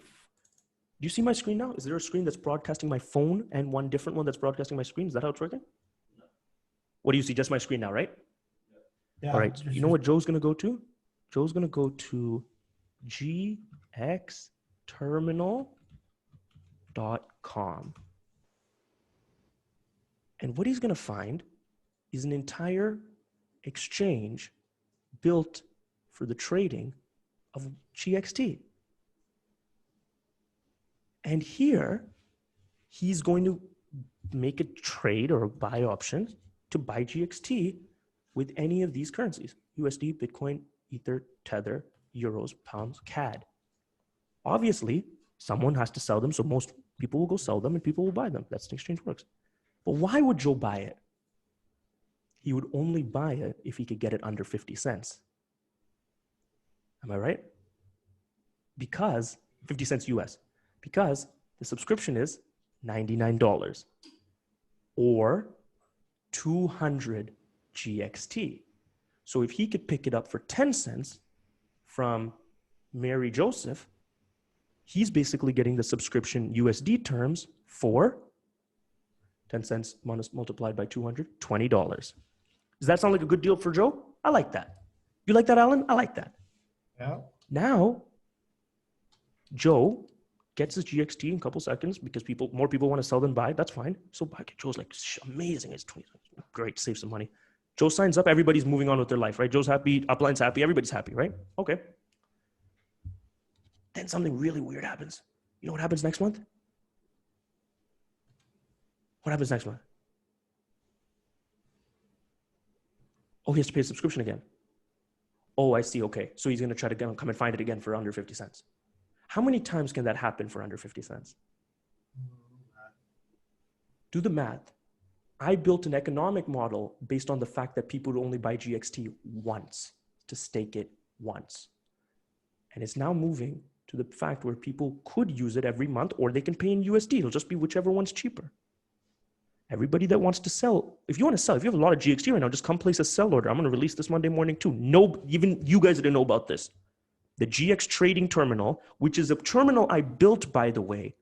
you see my screen now? Is there a screen that's broadcasting my phone and one different one that's broadcasting my screen? Is that how it's working? No. What do you see? Just my screen now, right? Yeah. All right. You know what Joe's going to go to? Joe's going to go to gxterminal.com. And what he's going to find is an entire exchange built for the trading of GXT. And here, he's going to make a trade or buy options to buy GXT with any of these currencies: USD, Bitcoin, Ether, Tether, Euros, Pounds, CAD. Obviously, someone has to sell them. So most people will go sell them and people will buy them. That's the exchange works. But why would Joe buy it? He would only buy it if he could get it under 50 cents. Am I right? Because 50 cents US, because the subscription is $99 or 200 GXT. So if he could pick it up for 10 cents from Mary Joseph, he's basically getting the subscription USD terms for 10 cents multiplied by 200, $20. Does that sound like a good deal for Joe? I like that. You like that, Alan? I like that. Yeah. Now, Joe gets his GXT in a couple seconds because more people want to sell than buy. That's fine. So Joe's like, amazing. It's 20. Great, save some money. Joe signs up. Everybody's moving on with their life, right? Joe's happy. Upline's happy. Everybody's happy, right? Okay. Then something really weird happens. You know what happens next month? What happens next month? Oh, he has to pay a subscription again. Oh, I see. Okay. So he's going to try to come and find it again for under 50 cents. How many times can that happen for under 50 cents? Do the math. I built an economic model based on the fact that people would only buy GXT once, to stake it once. And it's now moving to the fact where people could use it every month or they can pay in USD. It'll just be whichever one's cheaper. Everybody that wants to sell, if you want to sell, if you have a lot of GXT right now, just come place a sell order. I'm going to release this Monday morning too. No, even you guys didn't know about this. The GX trading terminal, which is a terminal I built, by the way,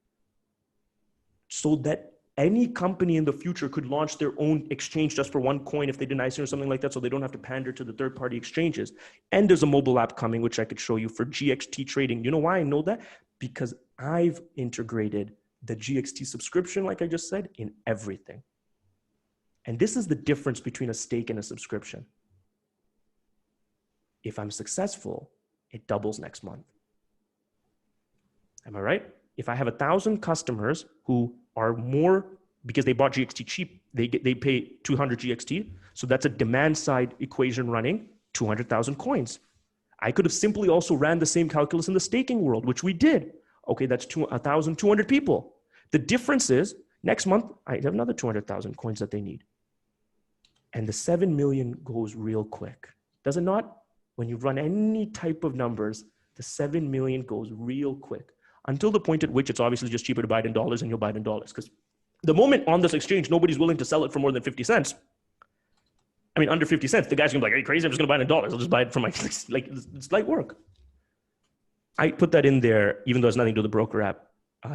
so that any company in the future could launch their own exchange just for one coin if they did ICO or something like that, so they don't have to pander to the third-party exchanges. And there's a mobile app coming, which I could show you for GXT trading. You know why I know that? Because I've integrated the GXT subscription, like I just said, in everything. And this is the difference between a stake and a subscription. If I'm successful, it doubles next month. Am I right? If I have 1,000 customers who are more, because they bought GXT cheap, they pay 200 GXT. So that's a demand side equation running 200,000 coins. I could have simply also ran the same calculus in the staking world, which we did. Okay, that's 1,200 people. The difference is next month, I have another 200,000 coins that they need. And the 7 million goes real quick. Does it not? When you run any type of numbers, the 7 million goes real quick until the point at which it's obviously just cheaper to buy it in dollars and you'll buy it in dollars. Because the moment on this exchange, nobody's willing to sell it for more than 50 cents. I mean, under 50 cents, the guy's gonna be like, are you crazy? I'm just gonna buy it in dollars. I'll just buy it for my, like, it's light work. I put that in there, even though it's nothing to do with the broker app,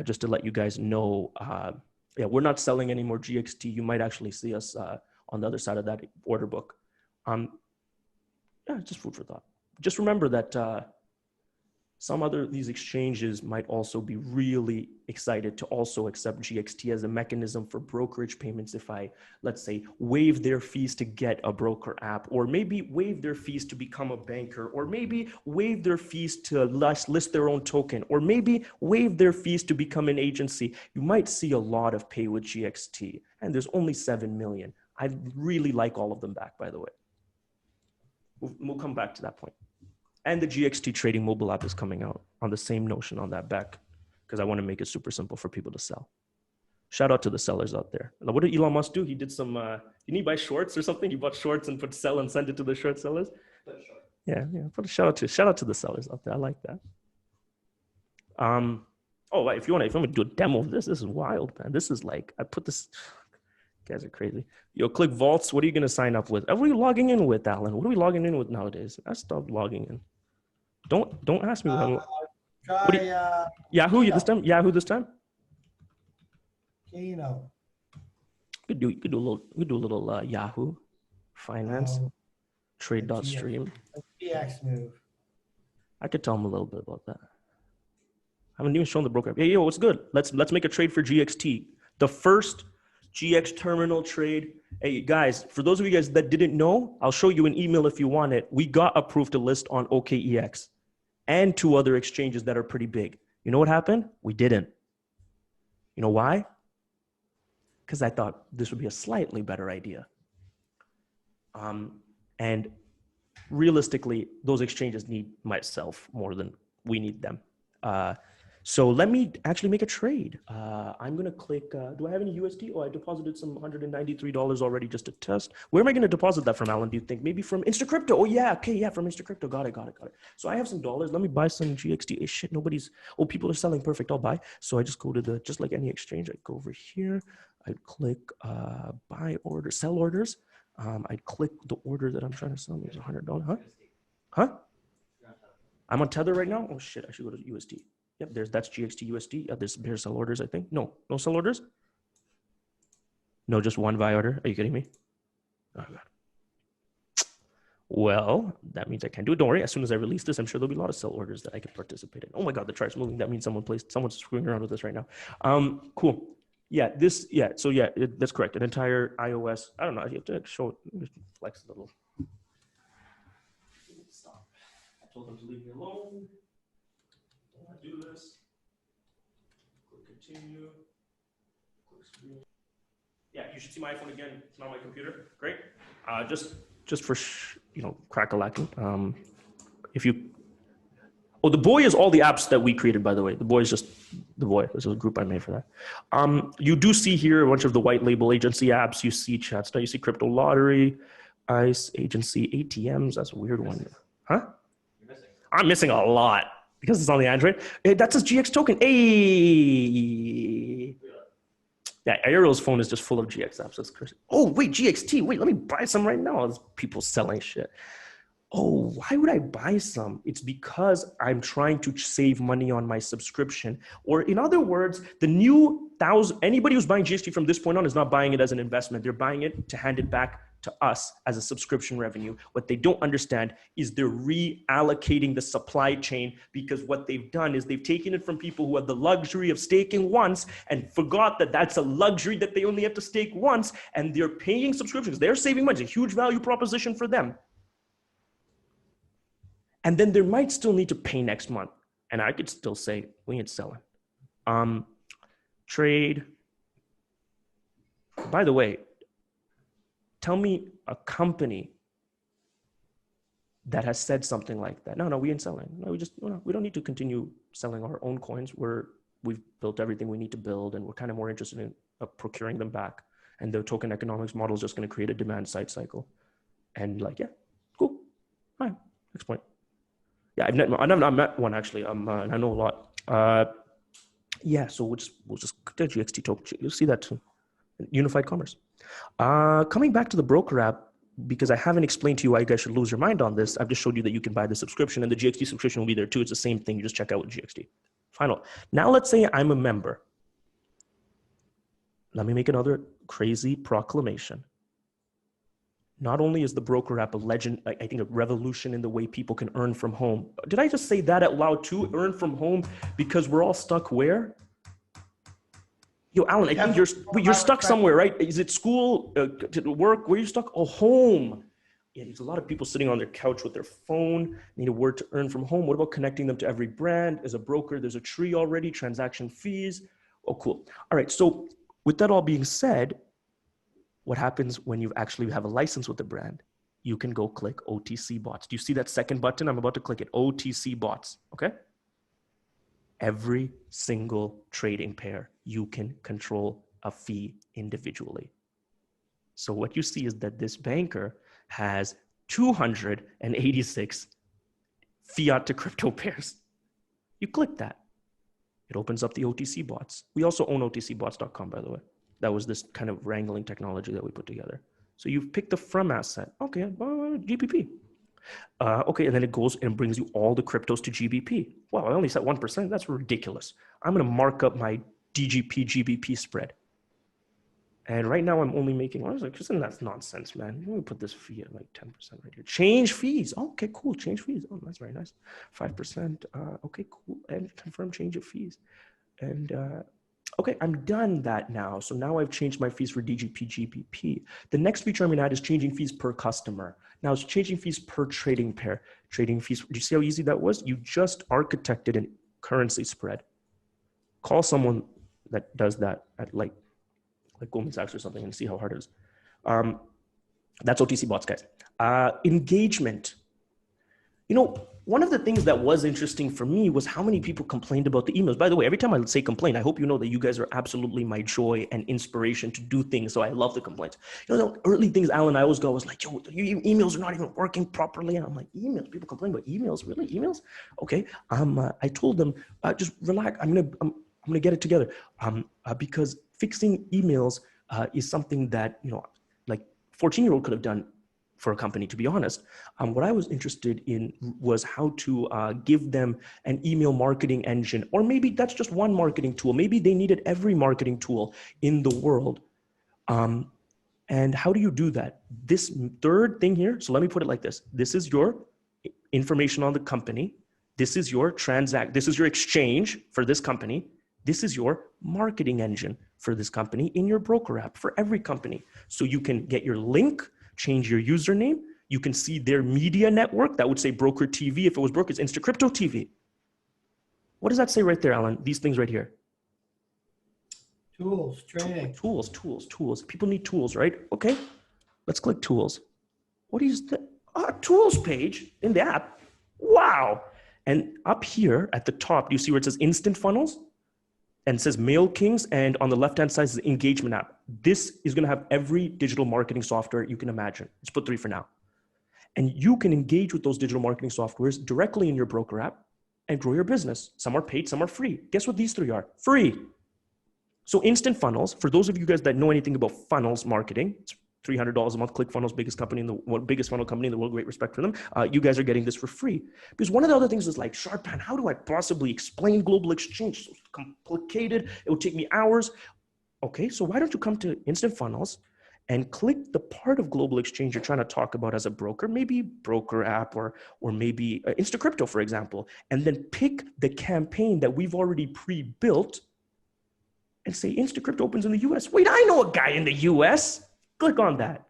just to let you guys know, yeah, we're not selling any more GXT. You might actually see us on the other side of that order book. Yeah, just food for thought. Just remember that these exchanges might also be really excited to also accept GXT as a mechanism for brokerage payments. If I, let's say, waive their fees to get a broker app, or maybe waive their fees to become a banker, or maybe waive their fees to list their own token, or maybe waive their fees to become an agency, you might see a lot of pay with GXT. And there's only 7 million. I really like all of them back, by the way. We'll come back to that point. And the GXT trading mobile app is coming out on the same notion on that back, because I want to make it super simple for people to sell. Shout out to the sellers out there. Now, what did Elon Musk do? He did some, didn't he buy shorts or something? He bought shorts and put sell and send it to the short sellers. Yeah. Put a shout out to the sellers out there. I like that. Oh, if you want to do a demo of this is wild, man. This is like, I put this, you guys are crazy. Yo, click vaults. What are you going to sign up with? What are you logging in with, Alan? What are we logging in with nowadays? I stopped logging in. Don't ask me. Yahoo this time? Yahoo this time? Keno. We could do a little Yahoo finance trade.stream. GX move. I could tell them a little bit about that. I haven't even shown the broker. Hey, yo, what's good? Let's make a trade for GXT. The first GX terminal trade. Hey guys, for those of you guys that didn't know, I'll show you an email if you want it. We got approved to list on OKEX and 2 other exchanges that are pretty big. You know what happened? We didn't. You know why? Because I thought this would be a slightly better idea. And realistically, those exchanges need myself more than we need them. So let me actually make a trade. I'm going to click, do I have any USD? Oh, I deposited some $193 already just to test. Where am I going to deposit that from, Alan, do you think? Maybe from Instacrypto. Oh, yeah. Okay. Yeah. From Instacrypto. Got it. So I have some dollars. Let me buy some GXT. Hey, shit. People are selling. Perfect. I'll buy. So I just go to just like any exchange, I go over here. I'd click buy order, sell orders. I'd click the order that I'm trying to sell. It's $100. Huh? I'm on Tether right now. Oh, shit. I should go to USD. Yep, that's GXT USD. There's sell orders, I think. No sell orders. No, just one buy order. Are you kidding me? Oh, God. Well, that means I can't do it. Don't worry. As soon as I release this, I'm sure there'll be a lot of sell orders that I can participate in. Oh my God, the chart's moving. That means someone's screwing around with this right now. Cool. Yeah, so yeah, that's correct. An entire iOS. I don't know. You have to show it. Flex a little. Stop. I told them to leave me alone. Do this. Click continue. Click screen. Yeah, you should see my iPhone again. It's not my computer. Great. Just for crack-a-lacking. The Boy is all the apps that we created, by the way. The Boy is just the Boy. There's a group I made for that. You do see here a bunch of the white label agency apps. You see Chat Star. You see Crypto Lottery, ICE agency, ATMs. That's a weird one. Huh? You're missing. I'm missing a lot. Because it's on the Android. That says GX token. Hey. Yeah, Ariel's phone is just full of GX apps. That's crazy. Oh, wait, GXT. Wait, let me buy some right now. There's people selling shit. Oh, why would I buy some? It's because I'm trying to save money on my subscription. Or in other words, anybody who's buying GXT from this point on is not buying it as an investment. They're buying it to hand it back to us as a subscription revenue. What they don't understand is they're reallocating the supply chain, because what they've done is they've taken it from people who had the luxury of staking once and forgot that that's a luxury that they only have to stake once, and they're paying subscriptions. They're saving money. It's a huge value proposition for them. And then they might still need to pay next month. And I could still say, we ain't selling. Trade. By the way, tell me a company that has said something like that. No, we ain't selling. No, we don't need to continue selling our own coins. We've built everything we need to build, and we're kind of more interested in procuring them back. And the token economics model is just going to create a demand side cycle. And yeah, cool. All right, next point. Yeah, I've not met one actually. And I know a lot. Yeah, so we'll just click the GXT token. You'll see that too. Unified commerce. Coming back to the broker app, because I haven't explained to you why you guys should lose your mind on this. I've just showed you that you can buy the subscription, and the GXT subscription will be there too. It's the same thing. You just check out with GXT. Final. Now let's say I'm a member. Let me make another crazy proclamation. Not only is the broker app a legend, I think a revolution in the way people can earn from home. Did I just say that out loud too? Earn from home, because we're all stuck where? Yo, Alan, I think you're stuck somewhere, right? Is it school, work? Where are you stuck? Oh, home. Yeah, there's a lot of people sitting on their couch with their phone, need a word to earn from home. What about connecting them to every brand? As a broker, there's a tree already, transaction fees. Oh, cool. All right, so with that all being said, what happens when you actually have a license with the brand? You can go click OTC bots. Do you see that second button? I'm about to click it, OTC bots, okay? Every single trading pair, you can control a fee individually. So what you see is that this banker has 286 fiat to crypto pairs. You click that. It opens up the OTC bots. We also own OTCbots.com, by the way. That was this kind of wrangling technology that we put together. So you've picked the from asset. Okay, GBP. Okay, and then it goes and brings you all the cryptos to GBP. Wow, I only set 1%. That's ridiculous. I'm going to mark up my DGP GBP spread. And right now I'm only making, I was like, that's nonsense, man. Let me put this fee at like 10% right here. Change fees. Okay, cool. Change fees. Oh, that's very nice. 5%. Okay, cool. And confirm change of fees. And okay, I'm done that now. So now I've changed my fees for DGP GBP. The next feature I'm going to add is changing fees per customer. Now it's changing fees per trading pair. Trading fees. Do you see how easy that was? You just architected a currency spread. Call someone that does that at like Goldman Sachs or something and see how hard it is. That's OTC bots, guys. Engagement. You know, one of the things that was interesting for me was how many people complained about the emails. By the way, every time I say complain, I hope you know that you guys are absolutely my joy and inspiration to do things. So I love the complaints. You know, the early things Alan I always go was like, yo, your emails are not even working properly. And I'm like, emails? People complain about emails? Really? Emails? Okay. I told them, just relax. I'm gonna get it together. Because fixing emails is something that, you know, like 14-year-old could have done for a company, to be honest. What I was interested in was how to give them an email marketing engine, or maybe that's just one marketing tool. Maybe they needed every marketing tool in the world. And how do you do that? This third thing here, so let me put it like this. This is your information on the company. This is your this is your exchange for this company. This is your marketing engine for this company in your broker app for every company. So you can get your link, change your username. You can see their media network. That would say Broker TV. If it was Broker, it's InstaCrypto TV. What does that say right there, Alan? These things right here. Tools, training. Tools. People need tools, right? Okay, let's click tools. What is the tools page in the app? Wow. And up here at the top, do you see where it says Instant Funnels? And it says Mail Kings, and on the left-hand side is the engagement app. This is gonna have every digital marketing software you can imagine. Let's put 3 for now. And you can engage with those digital marketing softwares directly in your broker app and grow your business. Some are paid, some are free. Guess what these 3 are? Free. So Instant Funnels, for those of you guys that know anything about funnels marketing, it's $300 a month, ClickFunnels, biggest funnel company in the world, great respect for them. You guys are getting this for free. Because one of the other things is like, Sharpan, how do I possibly explain global exchange? So complicated, it would take me hours. Okay, so why don't you come to Instant Funnels and click the part of global exchange you're trying to talk about as a broker, maybe BrokerApp or maybe InstaCrypto, for example, and then pick the campaign that we've already pre-built and say InstaCrypto opens in the US. Wait, I know a guy in the US. Click on that.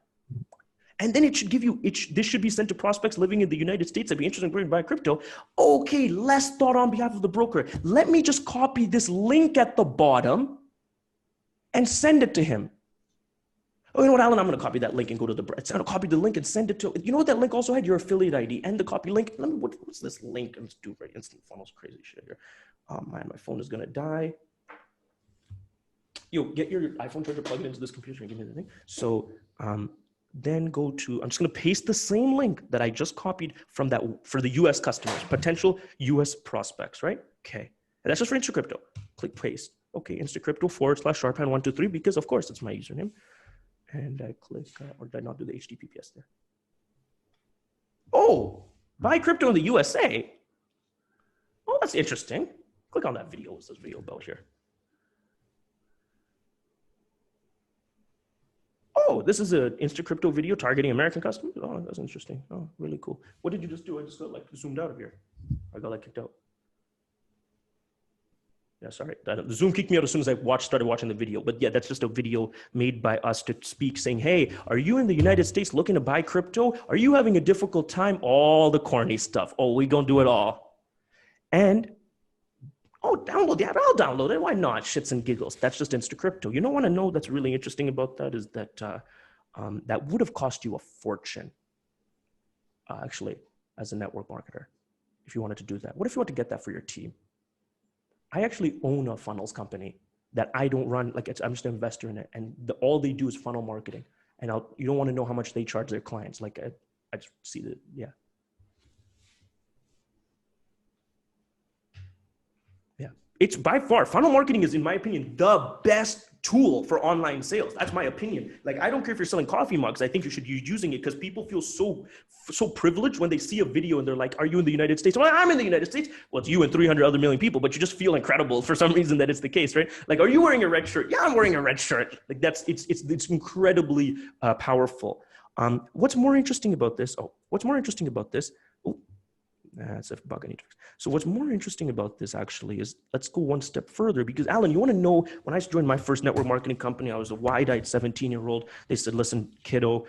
And then it should give you, this should be sent to prospects living in the United States that'd be interested in buying crypto. Okay, less thought on behalf of the broker. Let me just copy this link at the bottom and send it to him. Oh, you know what, Alan, I'm gonna copy that link and go to I'm gonna copy the link and send it to, you know what that link also had? Your affiliate ID and the copy link. Let me, what's this link? Let's do right, Instant Funnels, crazy shit here. Oh man, my phone is gonna die. Yo, get your iPhone charger, plug it into this computer and give me the thing. So then go to, I'm just gonna paste the same link that I just copied from that for the US customers, potential US prospects, right? Okay, and that's just for InstaCrypto. Click paste. Okay, InstaCrypto /Sharpan123, because of course it's my username. And I click, or did I not do the HTTPS there? Oh, buy crypto in the USA. Oh, that's interesting. Click on that video. What's this video about here? Oh, this is an InstaCrypto video targeting American customers. Oh, that's interesting. Oh, really cool. What did you just do? I just got like zoomed out of here. I got like kicked out. Yeah, sorry. The Zoom kicked me out as soon as I started watching the video. But yeah, that's just a video made by us to speak saying, hey, are you in the United States looking to buy crypto? Are you having a difficult time? All the corny stuff. Oh, we gonna do it all. And oh, download the app. I'll download it. Why not? Shits and giggles. That's just InstaCrypto. You know what I know that's really interesting about that is that that would have cost you a fortune, actually, as a network marketer, if you wanted to do that. What if you want to get that for your team? I actually own a funnels company that I don't run. Like I'm just an investor in it, and all they do is funnel marketing. And you don't want to know how much they charge their clients. Like I just see that, yeah. It's by far, funnel marketing is, in my opinion, the best tool for online sales. That's my opinion. Like, I don't care if you're selling coffee mugs. I think you should be using it because people feel so privileged when they see a video and they're like, are you in the United States? Well, I'm in the United States. Well, it's you and 300 other million people, but you just feel incredible for some reason that it's the case, right? Like, are you wearing a red shirt? Yeah, I'm wearing a red shirt. Like it's incredibly powerful. What's more interesting about this? That's a bug I need to fix. So what's more interesting about this actually is, let's go one step further, because Alan, you want to know, when I joined my first network marketing company, I was a wide-eyed 17-year-old. They said, listen, kiddo,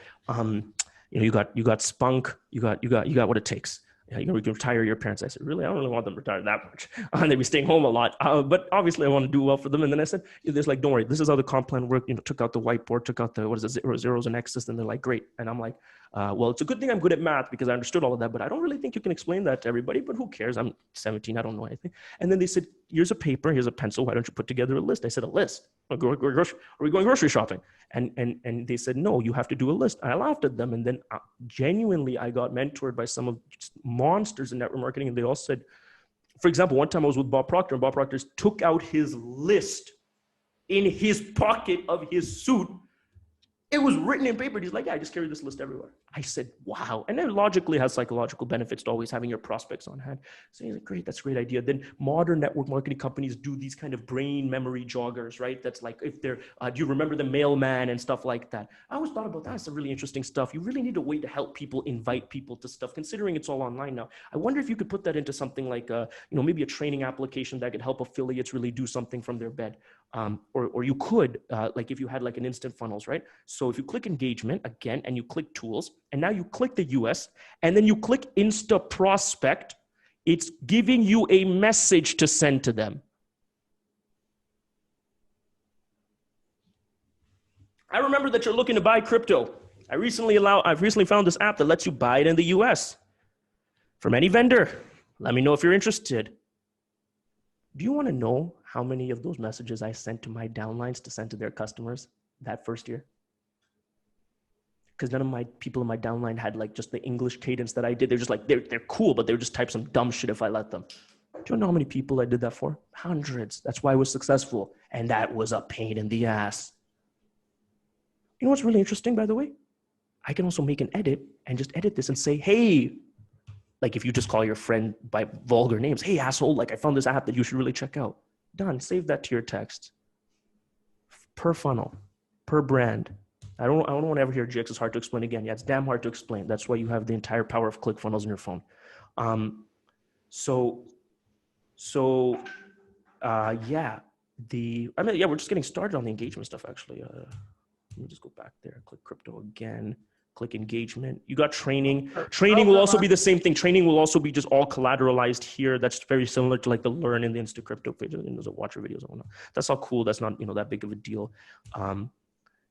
you got spunk, you got what it takes. You can retire your parents. I said, really? I don't really want them to retire that much. They'd be staying home a lot. But obviously I want to do well for them. And then I said, there's like, don't worry, this is how the comp plan worked. Took out the whiteboard, took out the, zeros and X's, and they're like, great. And I'm like, well, it's a good thing I'm good at math because I understood all of that, but I don't really think you can explain that to everybody, but who cares? I'm 17, I don't know anything. And then they said, here's a paper, here's a pencil, why don't you put together a list? I said, a list? Are we going grocery shopping? And they said, no, you have to do a list. I laughed at them. And then genuinely, I got mentored by some of monsters in network marketing. And they all said, for example, one time I was with Bob Proctor, and Bob Proctor took out his list in his pocket of his suit. It was written in paper. He's like, yeah, I just carry this list everywhere. I said, wow. And then logically has psychological benefits to always having your prospects on hand. So he's like, great, that's a great idea. Then modern network marketing companies do these kind of brain memory joggers, right? That's like, if they're, do you remember the mailman and stuff like that? I always thought about that. It's some really interesting stuff. You really need a way to help people, invite people to stuff, considering it's all online now. I wonder if you could put that into something like, maybe a training application that could help affiliates really do something from their bed. Or you could, like if you had like an instant funnels, right? So if you click engagement again, and you click tools, and now you click the US, and then you click Insta Prospect, it's giving you a message to send to them. I remember that you're looking to buy crypto. I've recently found this app that lets you buy it in the US from any vendor. Let me know if you're interested. Do you want to know how many of those messages I sent to my downlines to send to their customers that first year? Because none of my people in my downline had like just the English cadence that I did. They're just like, they're cool, but they would just type some dumb shit if I let them. Do you know how many people I did that for? Hundreds. That's why I was successful. And that was a pain in the ass. You know what's really interesting, by the way? I can also make an edit and just edit this and say, hey, like if you just call your friend by vulgar names, hey, asshole, like I found this app that you should really check out. Done. Save that to your text. Per funnel, per brand. I don't want to ever hear GX is hard to explain again. Yeah, it's damn hard to explain. That's why you have the entire power of ClickFunnels in your phone. Yeah, we're just getting started on the engagement stuff, actually. Let me just go back there. Click crypto again. Click engagement. You got training. Training will also be the same thing. Training will also be just all collateralized here. That's very similar to like the learn in the Insta crypto page. And there's a watcher videos. That's all cool. That's not, that big of a deal.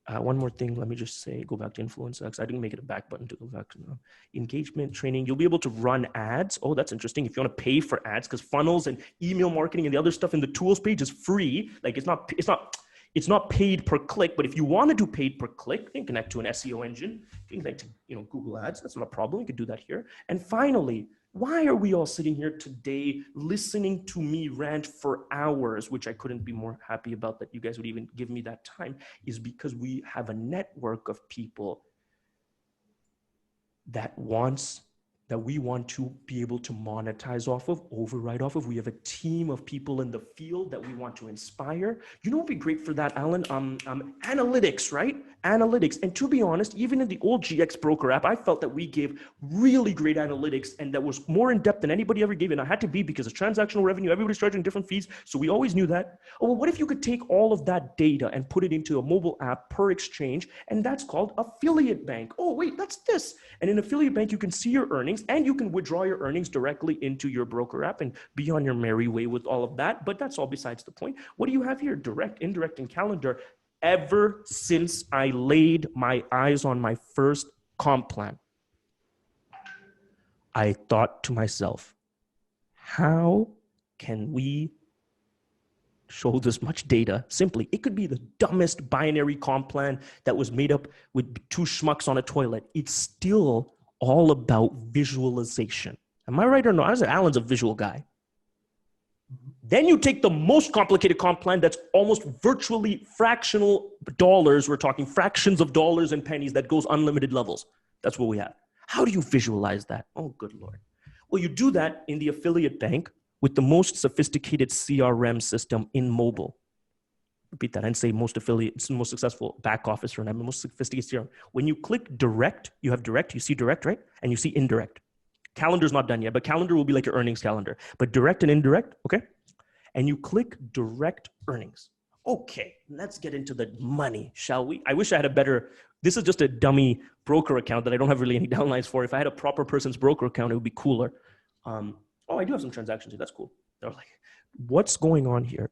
One more thing, let me just say, go back to influence X. I didn't make it a back button to go back to engagement training. You'll be able to run ads. Oh, that's interesting. If you want to pay for ads, because funnels and email marketing and the other stuff in the tools page is free. Like it's not paid per click, but if you want to do paid per click, you can connect to an SEO engine. You can connect to, Google Ads. That's not a problem. You can do that here. And finally, why are we all sitting here today listening to me rant for hours, which I couldn't be more happy about that you guys would even give me that time, is because we have a network of people that we want to be able to monetize off of, override off of. We have a team of people in the field that we want to inspire. You know what would be great for that, Alan? Analytics, right? Analytics. And to be honest, even in the old GX broker app, I felt that we gave really great analytics and that was more in depth than anybody ever gave. And I had to be because of transactional revenue, everybody's charging different fees. So we always knew that. Oh, well, what if you could take all of that data and put it into a mobile app per exchange? And that's called Affiliate Bank. Oh, wait, that's this. And in Affiliate Bank, you can see your earnings and you can withdraw your earnings directly into your broker app and be on your merry way with all of that. But that's all besides the point. What do you have here? Direct, indirect, and calendar. Ever since I laid my eyes on my first comp plan, I thought to myself, how can we show this much data simply? It could be the dumbest binary comp plan that was made up with two schmucks on a toilet. It's still all about visualization. Am I right or no? I said Alan's a visual guy. Then you take the most complicated comp plan that's almost virtually fractional dollars. We're talking fractions of dollars and pennies that goes unlimited levels. That's what we have. How do you visualize that? Oh, good Lord. Well, you do that in the Affiliate Bank with the most sophisticated CRM system in mobile. Repeat that and say most successful back office run, most sophisticated CRM. When you click direct, you have direct, you see direct, right? And you see indirect. Calendar's not done yet, but calendar will be like your earnings calendar. But direct and indirect, okay? And you click direct earnings. Okay, let's get into the money, shall we? I wish I had a better, this is just a dummy broker account that I don't have really any downlines for. If I had a proper person's broker account, it would be cooler. Oh, I do have some transactions here, that's cool. They're like, what's going on here?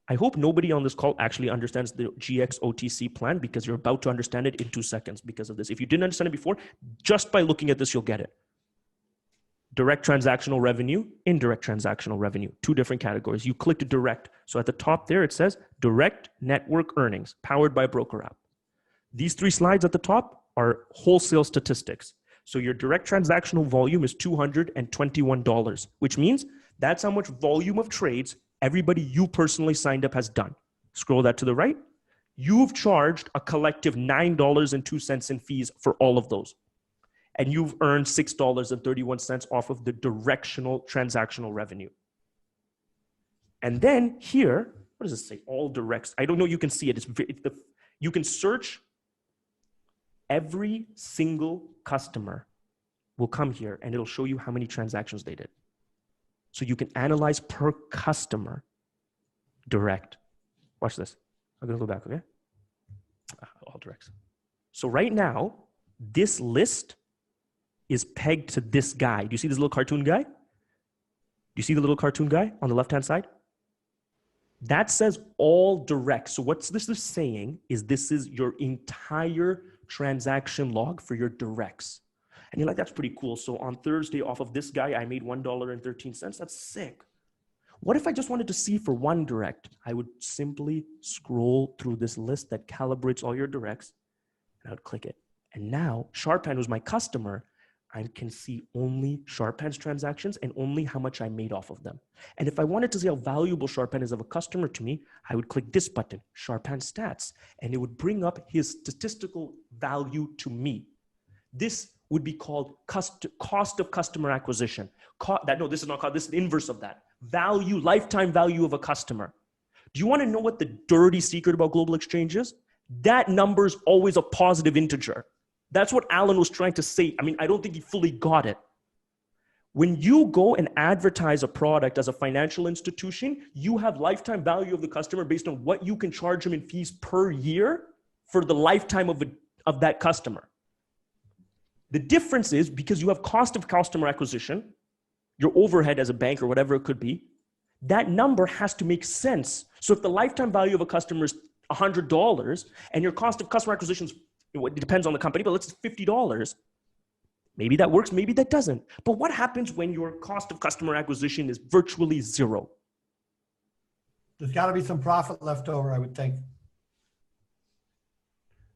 I hope nobody on this call actually understands the GXOTC plan, because you're about to understand it in 2 seconds because of this. If you didn't understand it before, just by looking at this, you'll get it. Direct transactional revenue, indirect transactional revenue, 2 different categories. You click direct. So at the top there, it says direct network earnings powered by BrokerApp. These 3 slides at the top are wholesale statistics. So your direct transactional volume is $221, which means that's how much volume of trades everybody you personally signed up has done. Scroll that to the right. You've charged a collective $9.02 in fees for all of those. And you've earned $6.31 off of the directional transactional revenue. And then here, what does it say? All directs. I don't know, you can see it. You can search. Every single customer will come here and it'll show you how many transactions they did. So you can analyze per customer direct. Watch this. I'm gonna go back, okay? All directs. So right now, this list is pegged to this guy. Do you see this little cartoon guy? Do you see the little cartoon guy on the left-hand side? That says all direct. So what this is saying is this is your entire transaction log for your directs. And you're like, that's pretty cool. So on Thursday, off of this guy, I made $1.13. That's sick. What if I just wanted to see for one direct? I would simply scroll through this list that calibrates all your directs, and I would click it. And now Sharpan, who's my customer, I can see only Sharpan's transactions and only how much I made off of them. And if I wanted to see how valuable Sharpan is of a customer to me, I would click this button, Sharpan Stats, and it would bring up his statistical value to me. This would be called cost of customer acquisition. No, this is not called, this is the inverse of that. Value, lifetime value of a customer. Do you want to know what the dirty secret about global exchange is? That number is always a positive integer. That's what Alan was trying to say. I mean, I don't think he fully got it. When you go and advertise a product as a financial institution, you have lifetime value of the customer based on what you can charge them in fees per year for the lifetime of that customer. The difference is because you have cost of customer acquisition, your overhead as a bank or whatever it could be, that number has to make sense. So if the lifetime value of a customer is $100 and your cost of customer acquisition is, it depends on the company, but let's say $50. Maybe that works, maybe that doesn't. But what happens when your cost of customer acquisition is virtually zero? There's got to be some profit left over, I would think.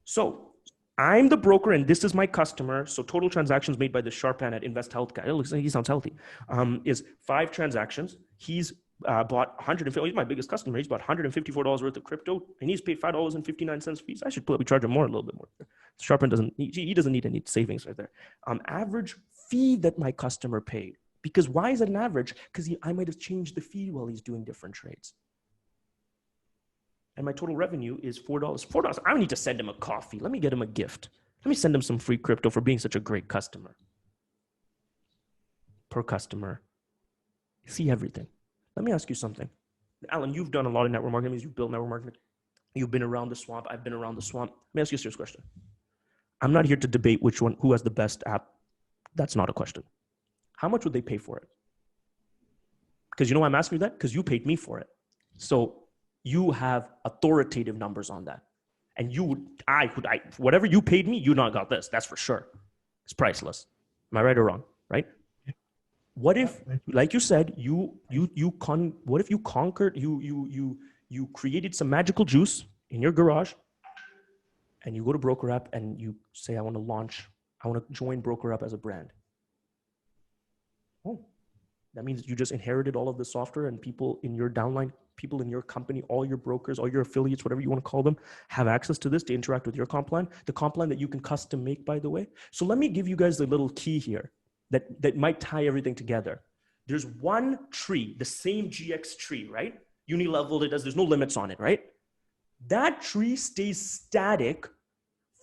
So I'm the broker and this is my customer. So total transactions made by the Sharpan at Invest Health guy, it looks like he sounds healthy, is 5 transactions. He's bought he's my biggest customer. He's bought $154 worth of crypto and he's paid $5.59 fees. I should probably charge him more, a little bit more. Sharpan doesn't, he doesn't need any savings right there. Average fee that my customer paid. Because why is it an average? Because I might have changed the fee while he's doing different trades. And my total revenue is $4. $4. I don't need to send him a coffee. Let me get him a gift. Let me send him some free crypto for being such a great customer. Per customer. See everything. Let me ask you something. Alan, you've done a lot of network marketing. You've built network marketing. You've been around the swamp. I've been around the swamp. Let me ask you a serious question. I'm not here to debate who has the best app. That's not a question. How much would they pay for it? Because you know why I'm asking you that? Because you paid me for it. So you have authoritative numbers on that. And whatever you paid me, you not got this. That's for sure. It's priceless. Am I right or wrong? Right? What if, like you said, what if you conquered, you created some magical juice in your garage and you go to BrokerApp and you say, I want to join BrokerApp as a brand. Oh, that means you just inherited all of the software and people in your downline, people in your company, all your brokers, all your affiliates, whatever you want to call them, have access to this to interact with your comp plan, the comp plan that you can custom make, by the way. So let me give you guys the little key here that might tie everything together. There's one tree, the same GX tree, right? Unilevel, there's no limits on it, right? That tree stays static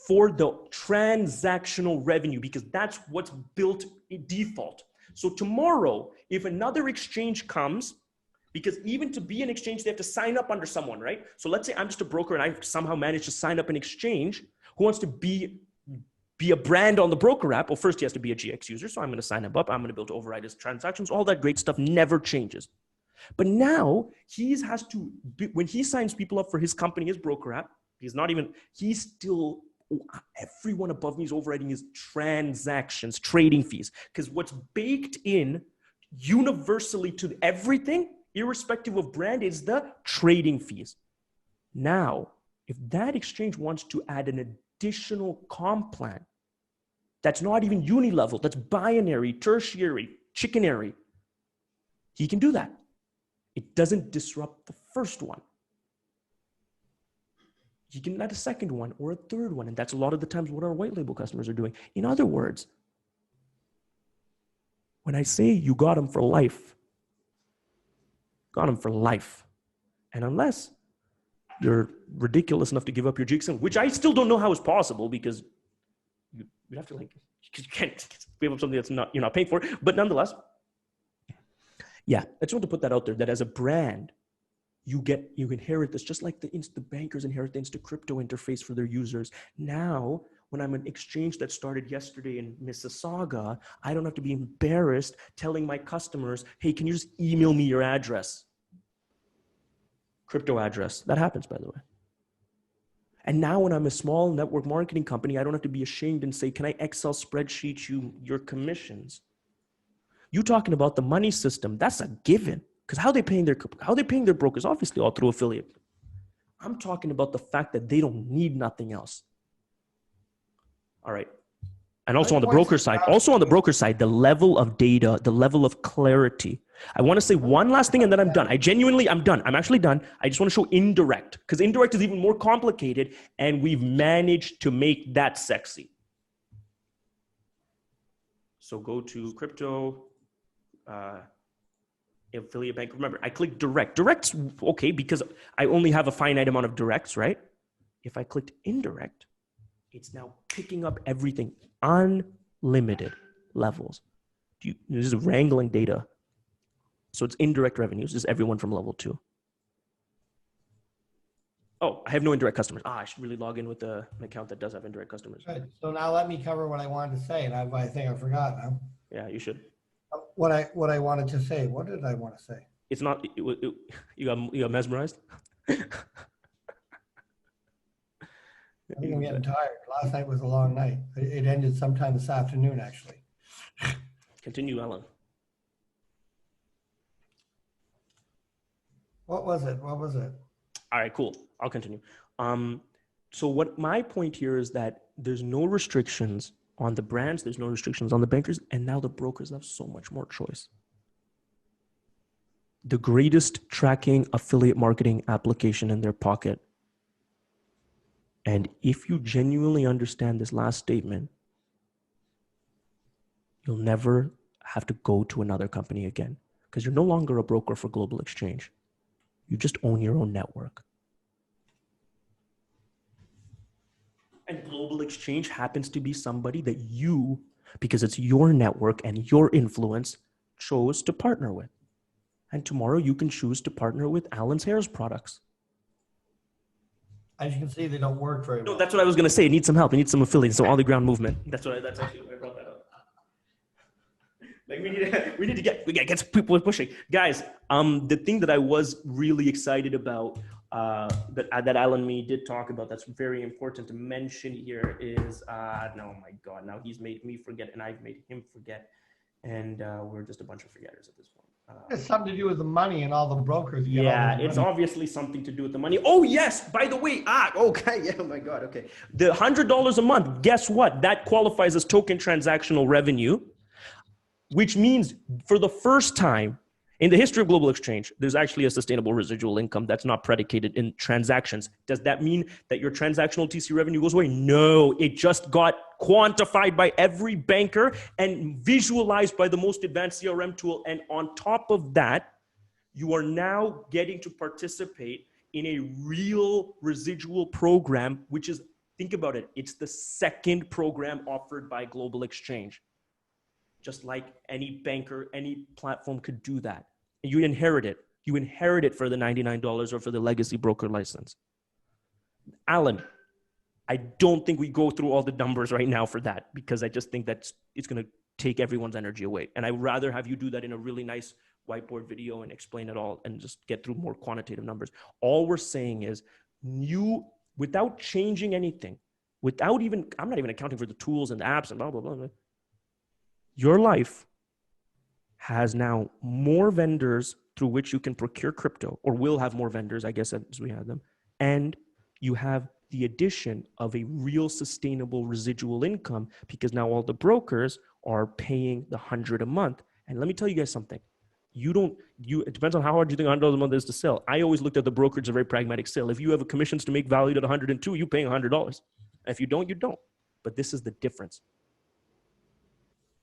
for the transactional revenue because that's what's built in default. So tomorrow, if another exchange comes, because even to be an exchange, they have to sign up under someone, right? So let's say I'm just a broker and I somehow managed to sign up an exchange who wants to be a brand on the BrokerApp. Well, first he has to be a GX user. So I'm going to sign him up. I'm going to be able to override his transactions. All that great stuff never changes. But now when he signs people up for his company, his BrokerApp, everyone above me is overriding his transactions, trading fees. Because what's baked in universally to everything, irrespective of brand, is the trading fees. Now, if that exchange wants to add an additional comp plan, that's not even uni-level, that's binary, tertiary, chickenary, he can do that. It doesn't disrupt the first one. You can add a second one or a third one, and that's a lot of the times what our white label customers are doing. In other words, when I say you got them for life, got them for life. And unless you're ridiculous enough to give up your GXLive, which I still don't know how is possible, because you have to you can't give up something you're not paying for. But nonetheless, yeah, I just want to put that out there, that as a brand, you inherit this, just like the bankers inherit the Insta Crypto interface for their users. Now, when I'm an exchange that started yesterday in Mississauga, I don't have to be embarrassed telling my customers, hey, can you just email me your address? Crypto address. That happens, by the way. And now when I'm a small network marketing company, I don't have to be ashamed and say, can I Excel spreadsheet you your commissions? You talking about the money system, that's a given. Because how they paying their brokers? Obviously all through affiliate. I'm talking about the fact that they don't need nothing else. All right. And also on the broker side, the level of data, the level of clarity. I want to say one last thing and then I'm done. I'm done. I'm actually done. I just want to show indirect, because indirect is even more complicated, and we've managed to make that sexy. So go to crypto, affiliate bank. Remember, I click direct. Direct's okay because I only have a finite amount of directs, right? If I clicked indirect, it's now picking up everything, unlimited levels. This is wrangling data. So it's indirect revenues. This is everyone from level 2. Oh, I have no indirect customers. I should really log in with an account that does have indirect customers. Good. So now let me cover what I wanted to say, and I think I forgot now. Yeah, you should. What I wanted to say. What did I want to say? It's not. You got mesmerized. I think I'm getting tired. Last night was a long night. It ended sometime this afternoon, actually. Continue, Alan. What was it? All right, cool. I'll continue. So what my point here is that there's no restrictions on the brands, there's no restrictions on the bankers, and now the brokers have so much more choice. The greatest tracking affiliate marketing application in their pocket. And if you genuinely understand this last statement, you'll never have to go to another company again, because you're no longer a broker for Global Exchange. You just own your own network. And Global Exchange happens to be somebody that you, because it's your network and your influence, chose to partner with. And tomorrow you can choose to partner with Alan's Hair's products. As you can see, they don't work very well. No, that's what I was going to say. It needs some help. It needs some affiliates. So on the ground movement. That's actually why I brought that up. Like we need to get some people pushing. Guys, the thing that I was really excited about, that Alan me did talk about, that's very important to mention here is, no, my God, now he's made me forget and I've made him forget. And we're just a bunch of forgetters at this point. It's something to do with the money and all the brokers. Yeah, it's obviously something to do with the money. Oh, yes, by the way, okay, yeah, oh my God, okay. The $100 a month, guess what? That qualifies as token transactional revenue, which means for the first time in the history of Global Exchange, there's actually a sustainable residual income that's not predicated in transactions. Does that mean that your transactional TC revenue goes away? No, it just got quantified by every banker and visualized by the most advanced CRM tool. And on top of that, you are now getting to participate in a real residual program, which is, think about it, it's the second program offered by Global Exchange. Just like any banker, any platform could do that. And you inherit it. You inherit it for the $99 or for the legacy broker license. Alan, I don't think we go through all the numbers right now for that, because I just think it's going to take everyone's energy away. And I'd rather have you do that in a really nice whiteboard video and explain it all and just get through more quantitative numbers. All we're saying is without changing anything, I'm not even accounting for the tools and the apps and blah, blah, blah, blah. Your life has now more vendors through which you can procure crypto, or will have more vendors, I guess, as we have them. And you have the addition of a real sustainable residual income, because now all the brokers are paying the $100 a month. And let me tell you guys something. It depends on how hard you think $100 a month is to sell. I always looked at the brokerage as a very pragmatic sale. If you have a commissions to make valued at 102, you're paying $100. If you don't, you don't. But this is the difference.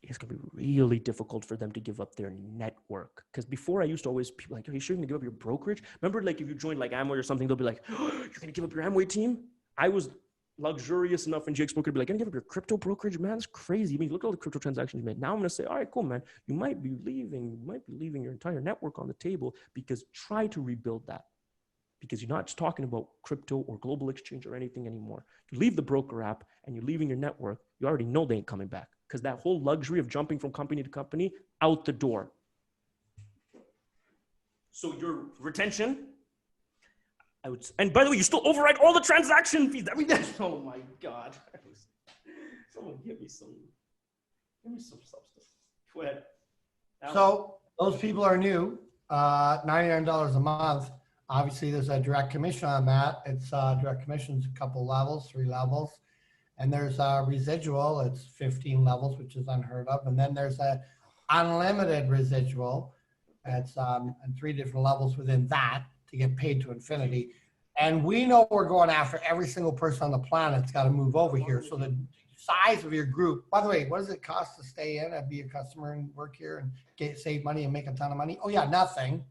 It's going to be really difficult for them to give up their network. Because before I used to always be like, are you sure you're going to give up your brokerage? Remember, like if you joined like Amway or something, they'll be like, oh, you're going to give up your Amway team? I was luxurious enough in GX Broker to be like, going to give up your crypto brokerage? Man, that's crazy. I mean, look at all the crypto transactions you made. Now I'm going to say, all right, cool, man. You might be leaving your entire network on the table, because try to rebuild that. Because you're not just talking about crypto or global exchange or anything anymore. You leave the broker app and you're leaving your network, you already know they ain't coming back. Because that whole luxury of jumping from company to company, out the door. So your retention, and by the way, you still override all the transaction fees. I mean, oh my God. Someone give me some substance. Go ahead. So those people are new, $99 a month. Obviously, there's a direct commission on that. It's direct commission's a couple levels, 3 levels. And there's a residual, it's 15 levels, which is unheard of. And then there's a unlimited residual. It's and 3 different levels within that to get paid to infinity. And we know we're going after every single person on the planet that's got to move over here. So the size of your group, by the way, what does it cost to stay in and be a customer and work here and save money and make a ton of money? Oh yeah, nothing.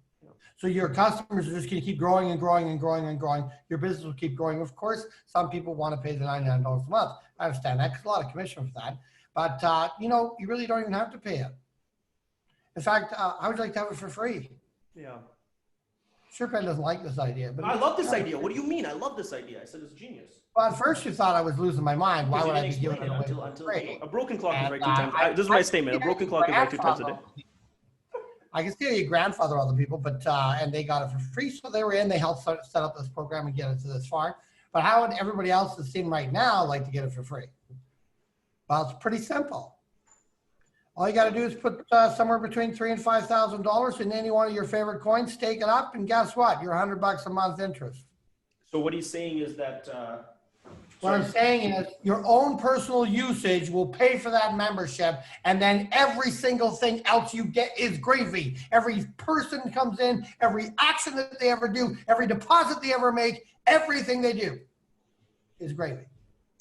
So your customers are just going to keep growing and growing and growing and growing. Your business will keep growing. Of course, some people want to pay the $99 a month. I understand that, because a lot of commission for that. But, you really don't even have to pay it. In fact, I would like to have it for free. Yeah. SurePen doesn't like this idea. But I love this idea. What do you mean? I love this idea. I said it's genius. Well, at first you thought I was losing my mind. Why would I be giving it away until for free? A broken clock is right 2 times. This is my statement. A broken clock is right 2 times a day. I can see you grandfather other people, but and they got it for free, so they were in. They helped set up this program and get it to this far. But how would everybody else that's in right now like to get it for free? Well, it's pretty simple. All you got to do is put somewhere between $3,000 and $5,000 in any one of your favorite coins, stake it up, and guess what? You're $100 a month interest. So what he's saying is that. What I'm saying is your own personal usage will pay for that membership, and then every single thing else you get is gravy. Every person comes in, every action that they ever do, every deposit they ever make, everything they do is gravy.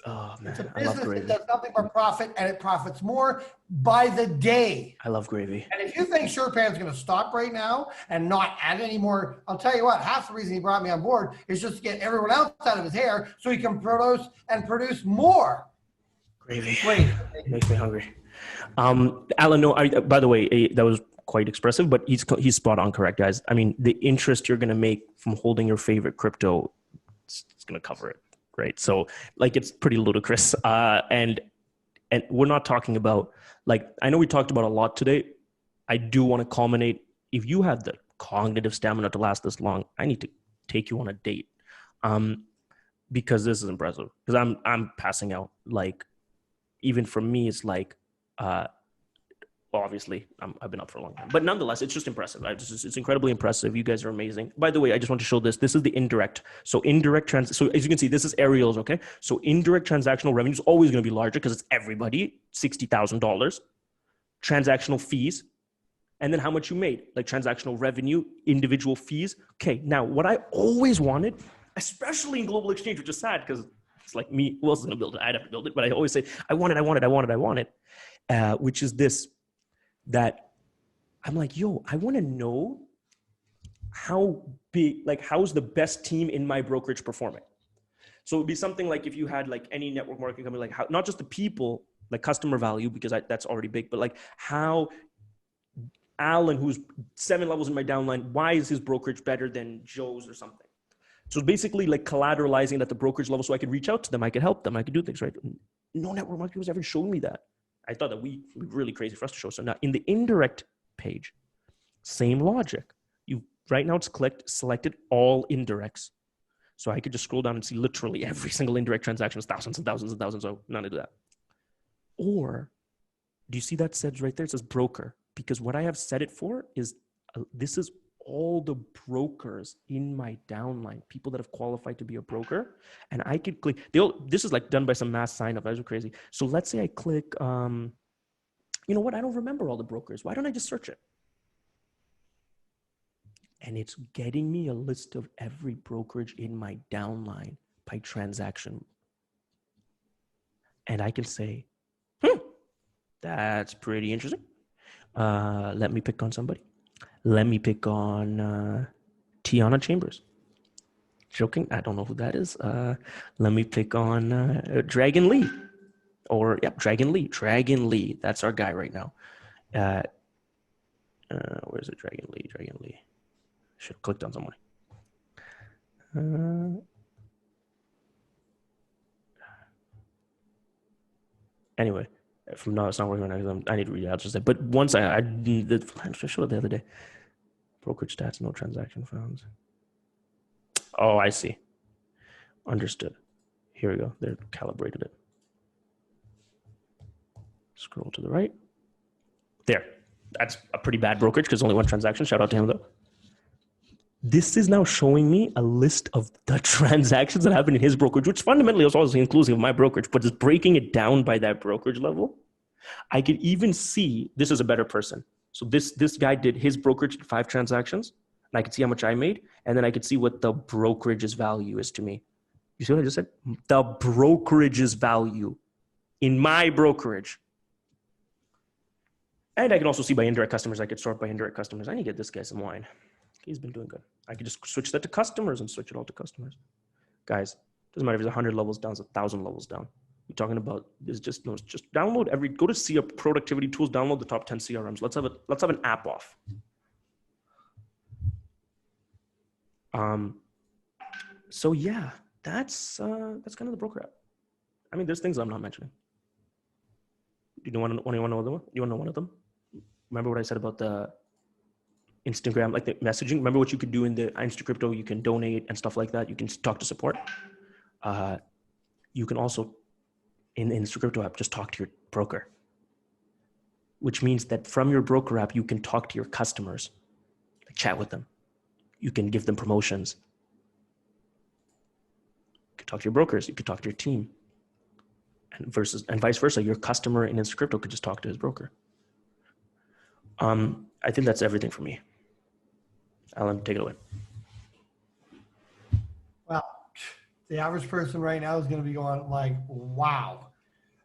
Oh man, it's a I love business gravy. that does nothing but profit, and it profits more by the day. I love gravy. And if you think SurePan's going to stop right now and not add any more, I'll tell you what, half the reason he brought me on board is just to get everyone else out of his hair so he can produce more Gravy. Wait. Makes me hungry. Alan, no, by the way, that was quite expressive, but he's spot on correct, guys. I mean, the interest you're going to make from holding your favorite crypto, it's going to cover it. Right. So like, it's pretty ludicrous. And we're not talking about, like, I know we talked about a lot today. I do want to culminate. If you have the cognitive stamina to last this long, I need to take you on a date. Because this is impressive, because I'm passing out. Like, even for me, it's like, obviously I've been up for a long time, but nonetheless, it's just impressive. It's incredibly impressive. You guys are amazing. By the way, I just want to show this. This is the indirect. So so as you can see, this is aerials. Okay. So indirect transactional revenue is always going to be larger because it's everybody, $60,000 transactional fees. And then how much you made, like transactional revenue, individual fees. Okay. Now what I always wanted, especially in global exchange, which is sad because it's like me, who else is going to build it? I'd have to build it, but I always say, I want it. Which is this. That I'm like, yo, I want to know how big, like, how's the best team in my brokerage performing? So it would be something like if you had like any network marketing company, like how, not just the people, like customer value, because that's already big, but like how Alan, who's 7 levels in my downline, why is his brokerage better than Joe's or something? So basically like collateralizing at the brokerage level so I could reach out to them, I could help them, I could do things, right? No network marketing was ever showing me that. I thought that we were really crazy for us to show. So now in the indirect page, Same logic. Right now it's selected all indirects. So I could just scroll down and see literally every single indirect transaction is thousands and thousands and thousands. So none of that. Or do you see that says right there? It says broker, because what I have set it for is this is all the brokers in my downline, people that have qualified to be a broker. And I could click, this is like done by some mass sign up. That was crazy. So let's say I click, you know what? I don't remember all the brokers. Why don't I just search it? And it's getting me a list of every brokerage in my downline by transaction. And I can say, that's pretty interesting. Let me pick on somebody. Let me pick on Tiana Chambers. Joking, I don't know who that is. Let me pick on Dragon Lee. Or, yep, Dragon Lee. Dragon Lee. That's our guy right now. Where's it? Dragon Lee. Dragon Lee. Should have clicked on someone. Anyway, from now it's not working right now. I need to read it. I'll just say, but once I showed it the other day. Brokerage stats, no transaction found. Oh, I see. Understood. Here we go. They're calibrated it. Scroll to the right. There. That's a pretty bad brokerage because only one transaction. Shout out to him though. This is now showing me a list of the transactions that happen in his brokerage, which fundamentally is also inclusive of my brokerage, but it's breaking it down by that brokerage level. I could even see, this is a better person. So this guy did his brokerage 5 transactions, and I could see how much I made, and then I could see what the brokerage's value is to me. You see what I just said? The brokerage's value in my brokerage. And I can also see by indirect customers. I could sort by indirect customers. I need to get this guy some wine. He's been doing good. I could just switch that to customers and switch it all to customers. Guys, doesn't matter if it's 100 levels down, it's 1,000 levels down. We're talking about this. Just download go to see productivity tools. Download the top 10 CRMs. Let's have an app off. So yeah, that's kind of the broker app. I mean, there's things I'm not mentioning. You want to know them? You want to know one of them? Remember what I said about the Instagram, like the messaging? Remember what you could do in the InstaCrypto? You can donate and stuff like that. You can talk to support. You can also, in the InstaCrypto app, just talk to your broker, which means that from your broker app, you can talk to your customers, like chat with them. You can give them promotions. You can talk to your brokers. You can talk to your team. And vice versa. Your customer in InstaCrypto could just talk to his broker. I think that's everything for me. Alan, take it away. Well, the average person right now is going to be going like, wow.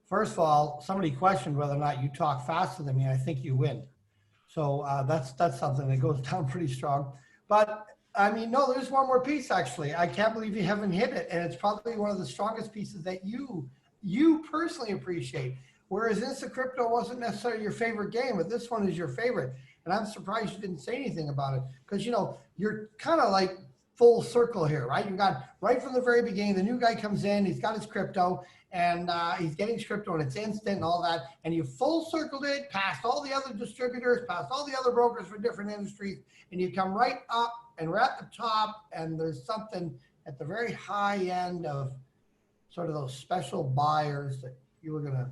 First of all, somebody questioned whether or not you talk faster than me. I think you win. So that's something that goes down pretty strong. But I mean, no, there's one more piece actually. I can't believe you haven't hit it. And it's probably one of the strongest pieces that you personally appreciate. Whereas InstaCrypto wasn't necessarily your favorite game, but this one is your favorite. And I'm surprised you didn't say anything about it because, you know, you're kind of like full circle here, right? You got right from the very beginning, the new guy comes in, he's got his crypto and he's getting his crypto and it's instant and all that. And you full circled it past all the other distributors, past all the other brokers for different industries. And you come right up and we're at the top and there's something at the very high end of sort of those special buyers that you were going to.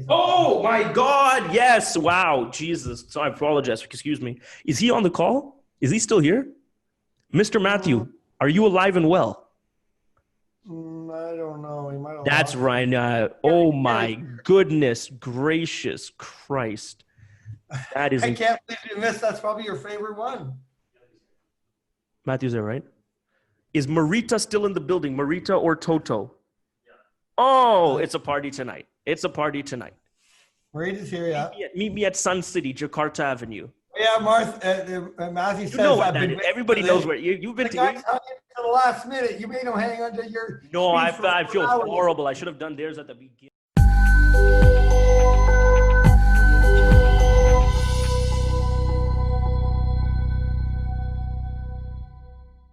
Oh my God. Yes. Wow. Jesus. So I apologize. Excuse me. Is he on the call? Is he still here? Mr. Matthew, are you alive and well? I don't know. He might have That's lost right. Oh my goodness gracious Christ. That is. I can't believe you missed. That's probably your favorite one. Matthew's there, right? Is Marita still in the building? Marita or Toto? Oh, it's a party tonight. It's a party tonight. Marita's here, yeah. Meet me at Sun City, Jakarta Avenue. Yeah, Matthew says. You know what that is. Everybody knows where you've been. The guys hung in to the last minute. You made him hang on to your. No, I feel horrible. I should have done theirs at the beginning.